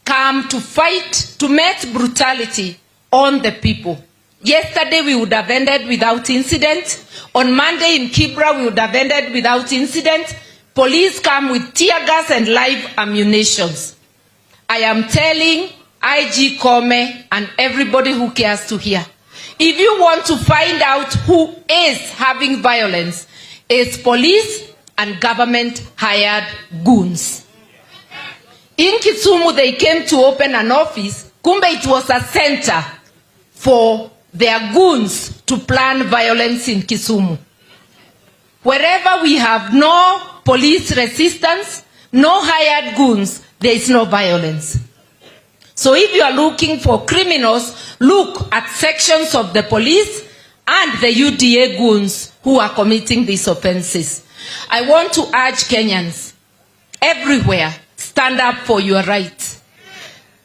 come to fight, to meet brutality on the people. Yesterday, we would have ended without incident. On Monday in Kibra, we would have ended without incident. Police come with tear gas and live ammunitions. I am telling IG Kome and everybody who cares to hear, if you want to find out who is having violence, it's police and government hired goons. In Kisumu, they came to open an office. Kumbe, it was a center for their goons to plan violence in Kisumu. Wherever we have no police resistance, no hired goons, there is no violence. So if you are looking for criminals, look at sections of the police and the UDA goons who are committing these offenses. I want to urge Kenyans everywhere, stand up for your rights.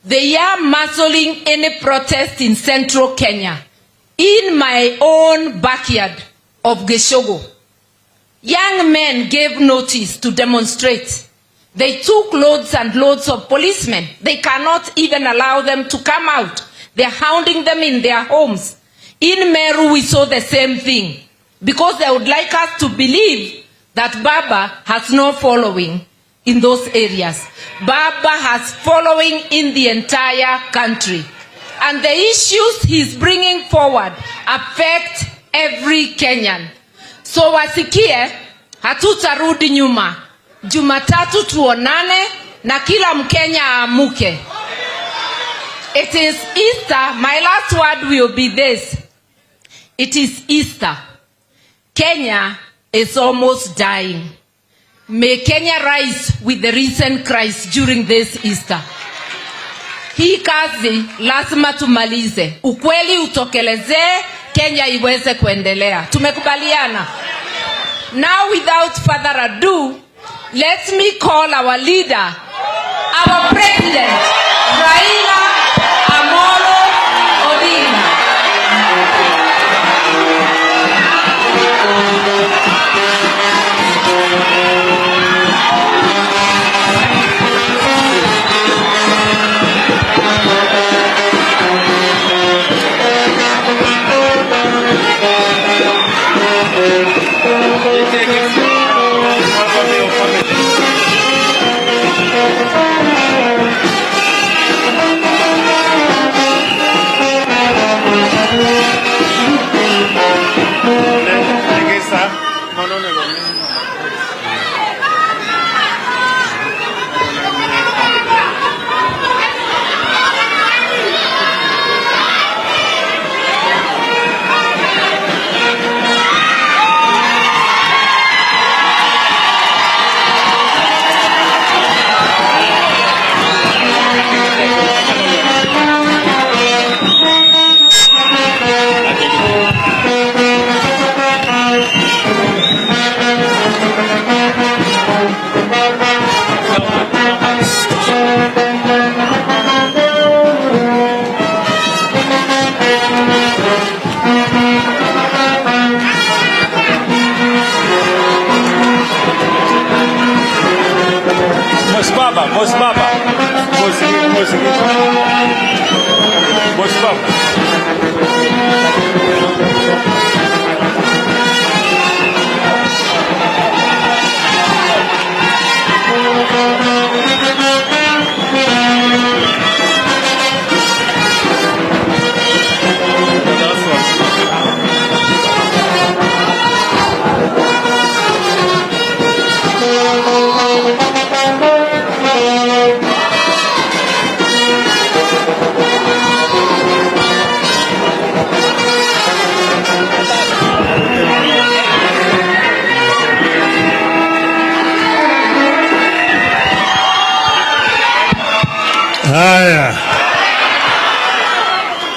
They are muzzling any protest in central Kenya. In my own backyard of Geshogo, young men gave notice to demonstrate. They took loads and loads of policemen. They cannot even allow them to come out. They're hounding them in their homes. In Meru, we saw the same thing, because they would like us to believe that Baba has no following in those areas. Baba has following in the entire country. And the issues he's bringing forward affect every Kenyan. So wasikie, hatutarudi nyuma. Jumatatu tuonane na kila Mkenya amuke. It is Easter. My last word will be this. It is Easter. Kenya is almost dying. May Kenya rise with the risen Christ during this Easter. Hii kazi lazima tumalize. Ukweli utokeleze, Kenya iweze kuendelea. Tumekubaliana. Now, without further ado, let me call our leader, our president, Raila Amolo Odinga.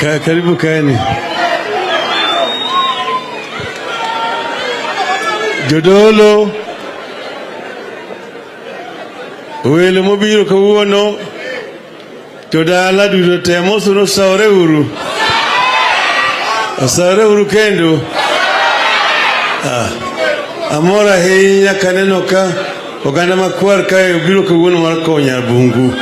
Karibu kaeni. Jodolo wele mobiro kawuono jodala duto temo suno saore uru kendo amora ahinya kaneno ka oganda makwar kae obiro kawuono mar konya bungu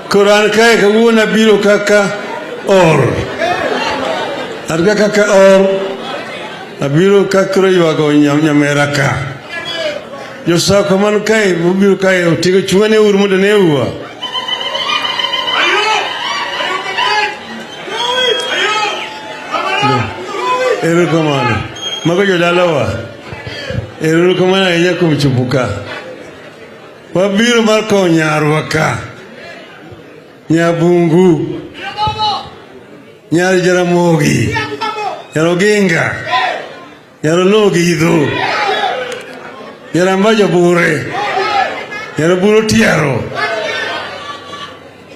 Koran kae kawuono biro kaka abiro kakro yuago nyamera ka Yosa kaman kae biro kae otigo chungane uru mondo ne uwa Eru kamano mago jodalawa Eru kamano ahinya kuom chopo ka wabiro mar kowo nyarwa ka Nyabungu Nyar Jaramogi Yaroginga Yarologidho Yarambajo bure Yaroburo tiaro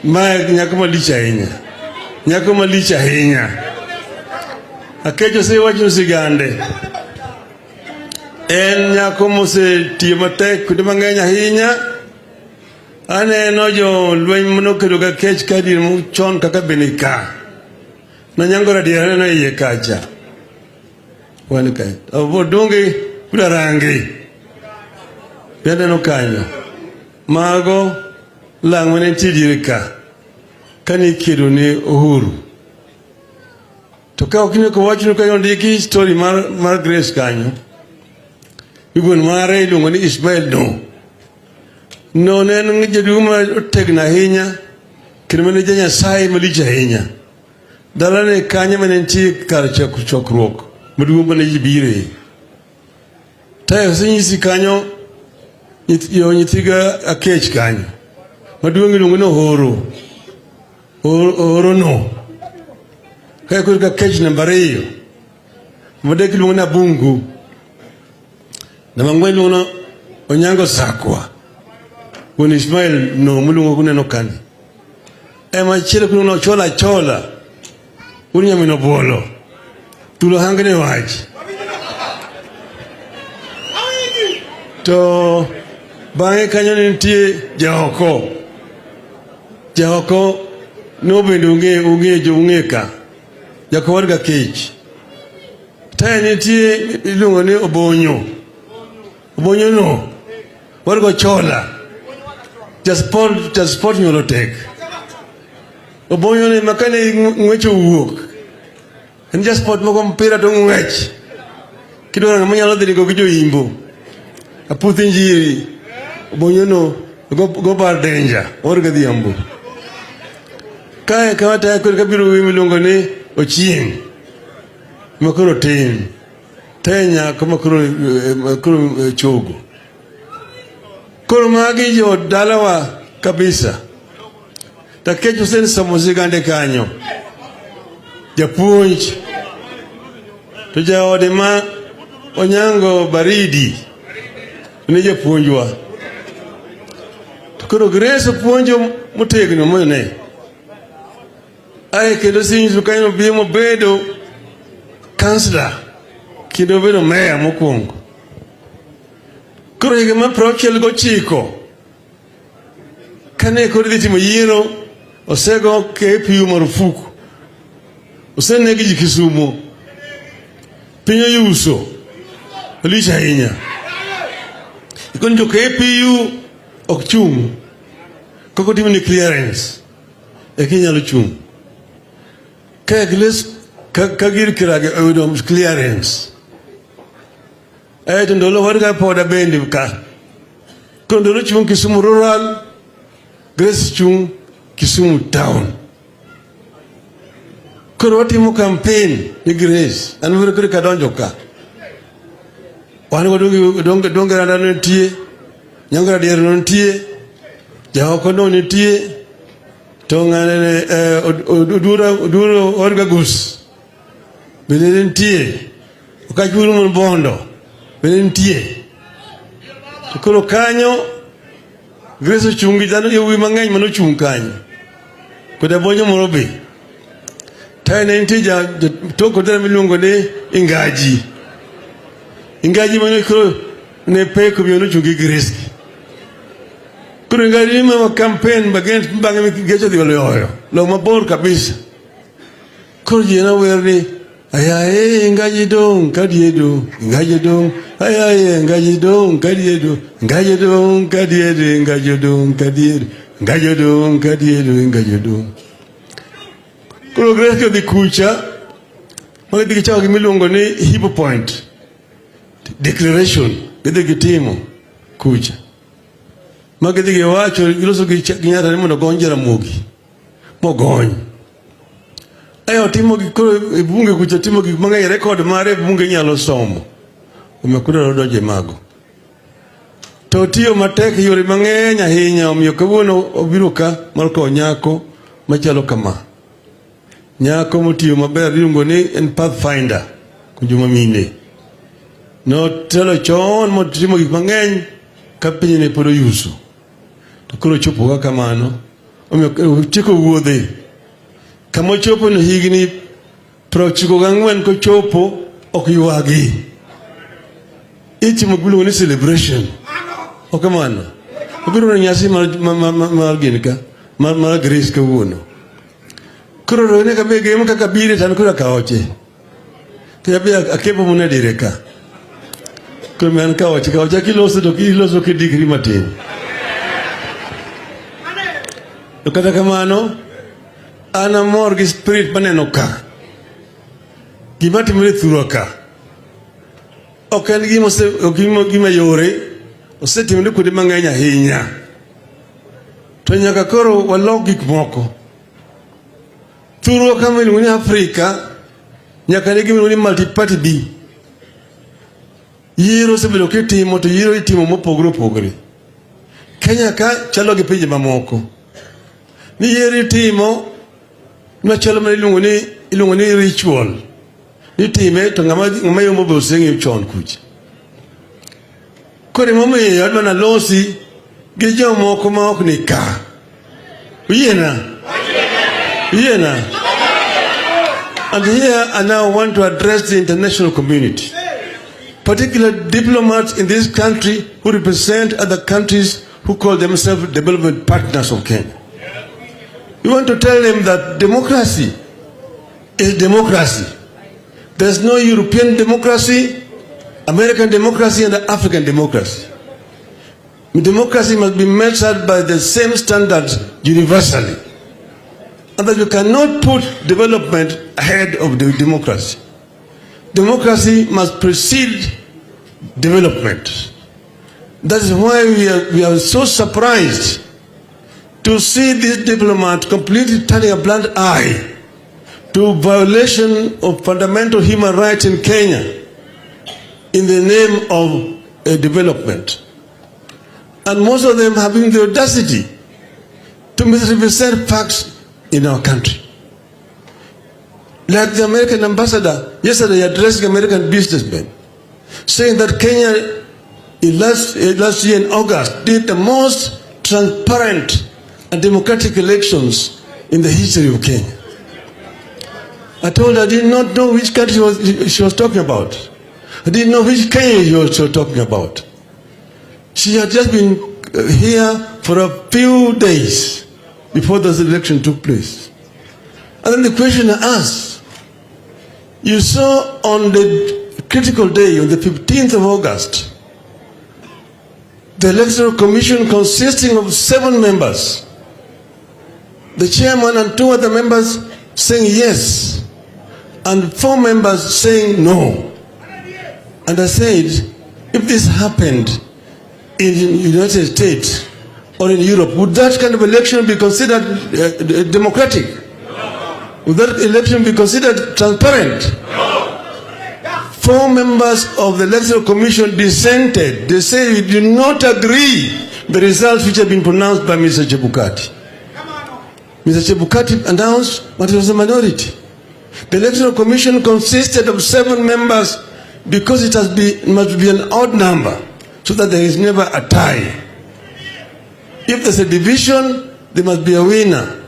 Ma nyako malich ahinya Akecho se wacho sigande En nyako mose tiyo matek kude mang'eny ahinya Aneno jo lweny manokedo ga kech kadir chon kaka benika Nanyangora diare na iye kacha Wani kai Abo donge kuda rangi Bende no kanyo Mago lang mane tidirika Kani kido ni Uhuru Toka okine ko wacho kayo ndiki story mar Grace kanyo Igon mare ilungo ni Ismail No nen jeduma tegna hinya kirmene jenya sai malija hinya dalane kanya manenti karcha kuchokrok mudugo ne jibire tayo sinyisi kanyo yo nyitiga akech kanyo madugo ilungo no horo no kaya kurika kech nambare madeki ilungo na bungu na mangweli ilungo onyango sakwa When Ismail no mulungo kuneno kani Ema chile kuno chola Unya mino bolo Tulo hangane waji To Bange kanyo nintie Jahoko No bende unge ka Jako warga kech Taya nintie ilungo ni Obonyo no Warga chola Just sport nyolo tek. Obonyo ni makane ngwecho uwok. And just sport moko mpira to ngwech. Kidora ngamanya dhiri go kijo imbo. Aputhi njiri. Obonyo no go bar danger. Orga dhiambo. Kaya kawata ya kuri kabiru wimilungo ni Ochieng. Makuro team. Tenya kumakuro chogo. Kurumagi jo dalawa kabisa. Takecho sen samuzigande kanyo. Japunj. Tuja odema onyango baridi. Ni japunjwa. Tukuro Grace punjo mutegno mwene. Ai kendo sinju kanyo bimo bedo kansla. Kendo bedo meya mokwongo. Kuro higama prochiel go chiko Kane kuri ditimo yiro Osego KPU marufuku Osenegi jikisumo Pinyo yuso Olisha hinya Ikon jo KPU okchung Koko timo ni clearance Ekinya luchung Kaya giles Kagiri kirage Eudom clearance Ndolo warga poda bendi ka Kondolo chung Kisumu rural Grace chung Kisumu town Koro wati mo campaign ni Grace Anu vire kuri kadonjo ka Wani donge randa nuntie Nyangara diya nuntie Jahoko nuntie Tongane Uduro warga gus Bile nuntie Ukajuru mbondo Benentie. Koro kanyo Grace chungi dano yewi mang'eny mano chung kanyo. Kuda bonyo morobe. Tai na intija toko tena milungo ne ingaji. Ingaji manyo kuro ne pe kubionu chungi Grace. Kuro ingaji ma campaign bagen bange gecho di oyo. Lo mabor kabisa. Kuro jena werni ayaye ingaji dong kadiedo ingaji dong ayaye ingaji dong kadiedo ingaji dong kadiedo ingaji dong kadiedo ingaji dong kadiedo ingaji dong. Kuro Grace di kucha magadi kichao kimilungo ni hipo point declaration gede kitimo kucha magadi kiwacho iloso kinyata ni mwana gonjera mugi mogony ayo timo kikoro bunge kucha timo kimangai record mare bunge nyalo somo umekuda rodoje mago to tiyo matek yore mang'eny ahinya omiyo kawuono obiro ka marko nyako machalo kama nyako motiyo maber iluongo ni en pathfinder kujuma mine no telo chon motimo gik mang'eny ka piny ne pod oyuso to koro chopo ka kamano omiyo chiko wuodhe kama chopo no higni 94 ko chopo ok ywagi itimo gulugo ni celebration o kamano obiro na nyasi mar ginika mar Grace kawuono kuro rone kabe gemo kaka bire tan kuro kaoche kabe akepo mune direka kuro man kaoche kiloso kidigri matin to kata kamano ana mor gi spirit maneno ka gima timore thuro ka ok en gima yore osetimore kuonde mang'eny ahinya to nyaka koro walok gik moko thuro kama iluongo ni Afrika nyaka ne gima iluongo ni multi-party B yiero osebedo kitimo to yiero itimo mopogore opogore Kenya ka chalo gi pinje mamoko ni yiero itimo machalo ma iluongo ni ritual nitime to ng'ama yombo be oseng'eyo chon kucha kore momiyo adwa nalosi gi jomoko ma ok ni ka Uyena. And here I now want to address the international community, particularly diplomats in this country who represent other countries who call themselves development partners of Kenya. We want to tell them that democracy is democracy. There's no European democracy, American democracy, and African democracy. Democracy must be measured by the same standards universally. And that you cannot put development ahead of the democracy. Democracy must precede development. That is why we are so surprised to see this diplomat completely turning a blind eye to violation of fundamental human rights in Kenya in the name of development. And most of them having the audacity to misrepresent facts in our country. Like the American ambassador yesterday addressing American businessmen, saying that Kenya last year in August did the most transparent and democratic elections in the history of Kenya. I told her I did not know which country she was talking about. I didn't know which Kenya she was talking about. She had just been here for a few days before this election took place. And then the question I asked, you saw on the critical day, on the 15th of August, the Electoral Commission consisting of 7 members, the chairman and 2 other members saying yes, and 4 members saying no. And I said, if this happened in the United States or in Europe, would that kind of election be considered democratic? No. Would that election be considered transparent? No. 4 members of the Electoral Commission dissented. They say we do not agree with the results which have been pronounced by Mr. Chebukati. Mr. Chebukati announced, but it was a minority. The Electoral Commission consisted of 7 members because it must be an odd number, so that there is never a tie. If there's a division, there must be a winner.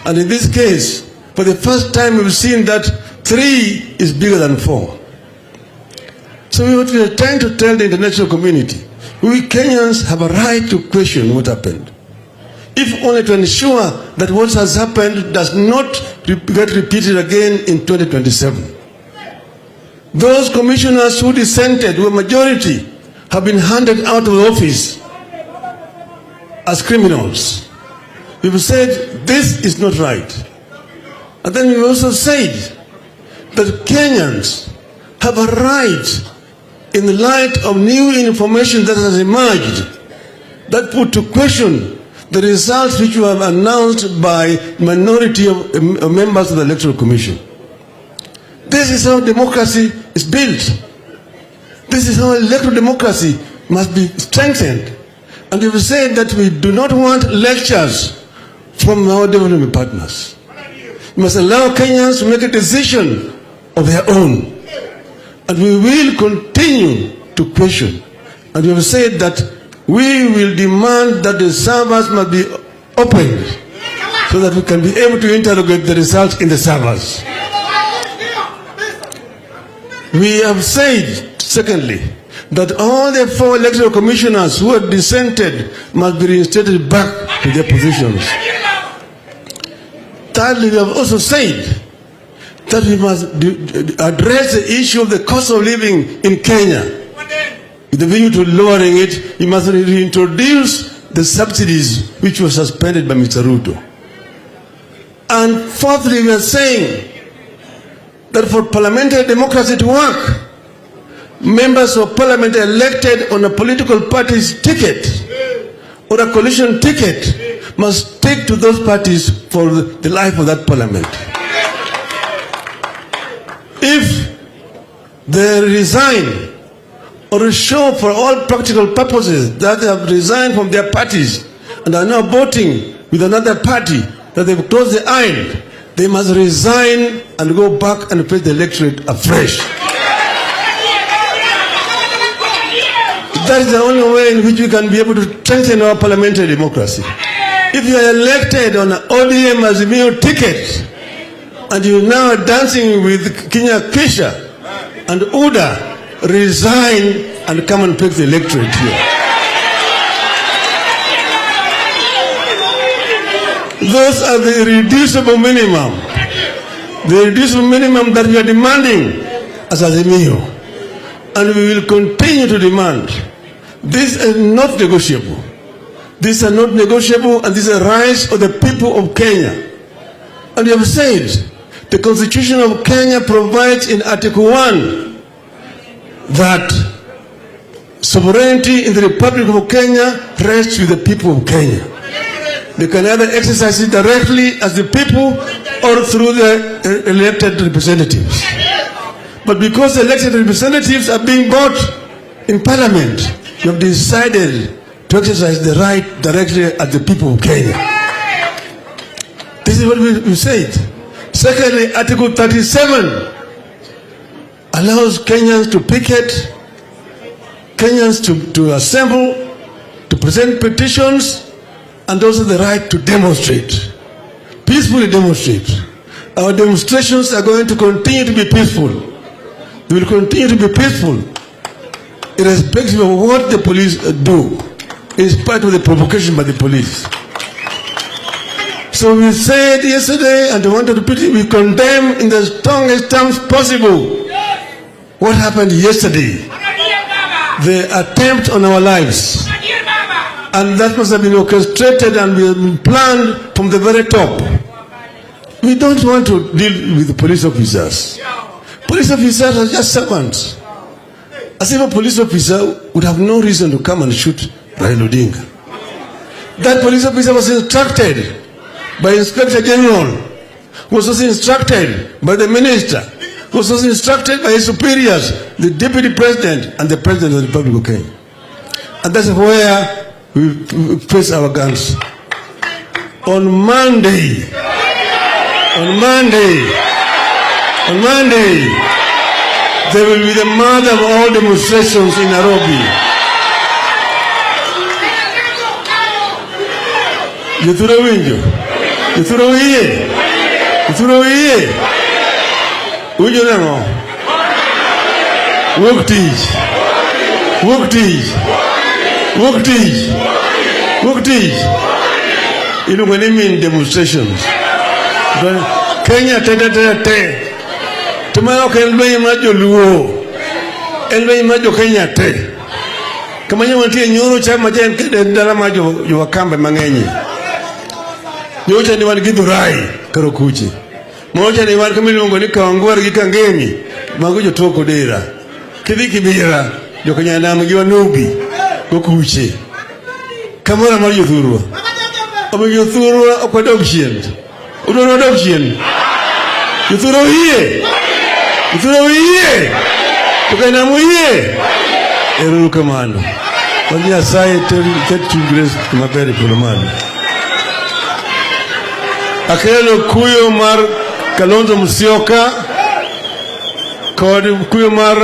And in this case, for the first time we've seen that 3 is bigger than 4. So we are trying to tell the international community, we Kenyans have a right to question what happened, if only to ensure that what has happened does not get repeated again in 2027. Those commissioners who dissented, who a majority, have been handed out of office as criminals. We've said this is not right. And then we also said that Kenyans have a right, in the light of new information that has emerged, that put to question the results which were announced by minority of members of the Electoral Commission. This is how democracy is built. This is how electoral democracy must be strengthened. And we've said that we do not want lectures from our development partners. We must allow Kenyans to make a decision of their own. And we will continue to question. And we have said that we will demand that the servers must be opened so that we can be able to interrogate the results in the servers. We have said, secondly, that all the 4 electoral commissioners who have dissented must be reinstated back to their positions. Thirdly, we have also said that we must address the issue of the cost of living in Kenya. With the view to lowering it, we must reintroduce the subsidies which were suspended by Mr. Ruto. And fourthly, we are saying that for parliamentary democracy to work, members of parliament elected on a political party's ticket or a coalition ticket must stick to those parties for the life of that parliament. If they resign or show for all practical purposes that they have resigned from their parties and are now voting with another party, that they've closed the aisle, they must resign and go back and face the electorate afresh. That is the only way in which we can be able to strengthen our parliamentary democracy. If you are elected on an ODM as a mere ticket, and you now are dancing with Kenya Kisha and Uda, resign and come and pick the electorate here. Those are the irreducible minimum. The irreducible minimum that we are demanding as Azimio. And we will continue to demand. These are not negotiable. These are not negotiable, and these are rights of the people of Kenya. And we have said, the Constitution of Kenya provides in Article 1 that sovereignty in the Republic of Kenya rests with the people of Kenya. They can either exercise it directly as the people or through the elected representatives. But because the elected representatives are being bought in Parliament, we have decided to exercise the right directly at the people of Kenya. This is what we said. Secondly, Article 37 allows Kenyans to picket, Kenyans to assemble, to present petitions, and also the right to demonstrate, peacefully demonstrate. Our demonstrations are going to continue to be peaceful. They will continue to be peaceful, irrespective of what the police do, in spite of the provocation by the police. So we said yesterday, and I want to repeat it, we condemn in the strongest terms possible what happened yesterday, the attempt on our lives. And that must have been orchestrated and been planned from the very top. We don't want to deal with the police officers. Police officers are just servants. As if a police officer would have no reason to come and shoot Raila Odinga. That police officer was instructed by Inspector General, was also instructed by the Minister, was also instructed by his superiors, the Deputy President and the President of the Republic of Kenya. And that's where we place our guns. On Monday, there will be the mother of all demonstrations in Nairobi. Yethura winjo. Ithuro wiye. Ithuro wiye. Ujo nango. Wuok tich. Wuok tich. Wuok tich. Wuok tich. Iluongo ni mean demonstrations. Kenya te. Tuma ok en lweny mar joluo. En lweny mar jo Kenya te. Kama nyawa nitie nyoro cha ma jen dala ma jo Wakamba mang'eny. Nyocha ni wan gi Dhurai karo kuche. Moja ni wan kama iluongo ni Kawangwar gi Kangemi mago jo toko dera. Kidhi Kibira jo Kenya nam gi Wanubi go kuche. Kamora mar jothurwa. Obe jothurwa okwadog chien. Udono dog chien. Jothurwa hiye. Jothurwa hiye. Tukana muhiye. Eru kamano. Wani Nyasaye tetu grace kumabere kulomano. Akelo kuyo mar Kalonzo Musyoka kod kuyo mar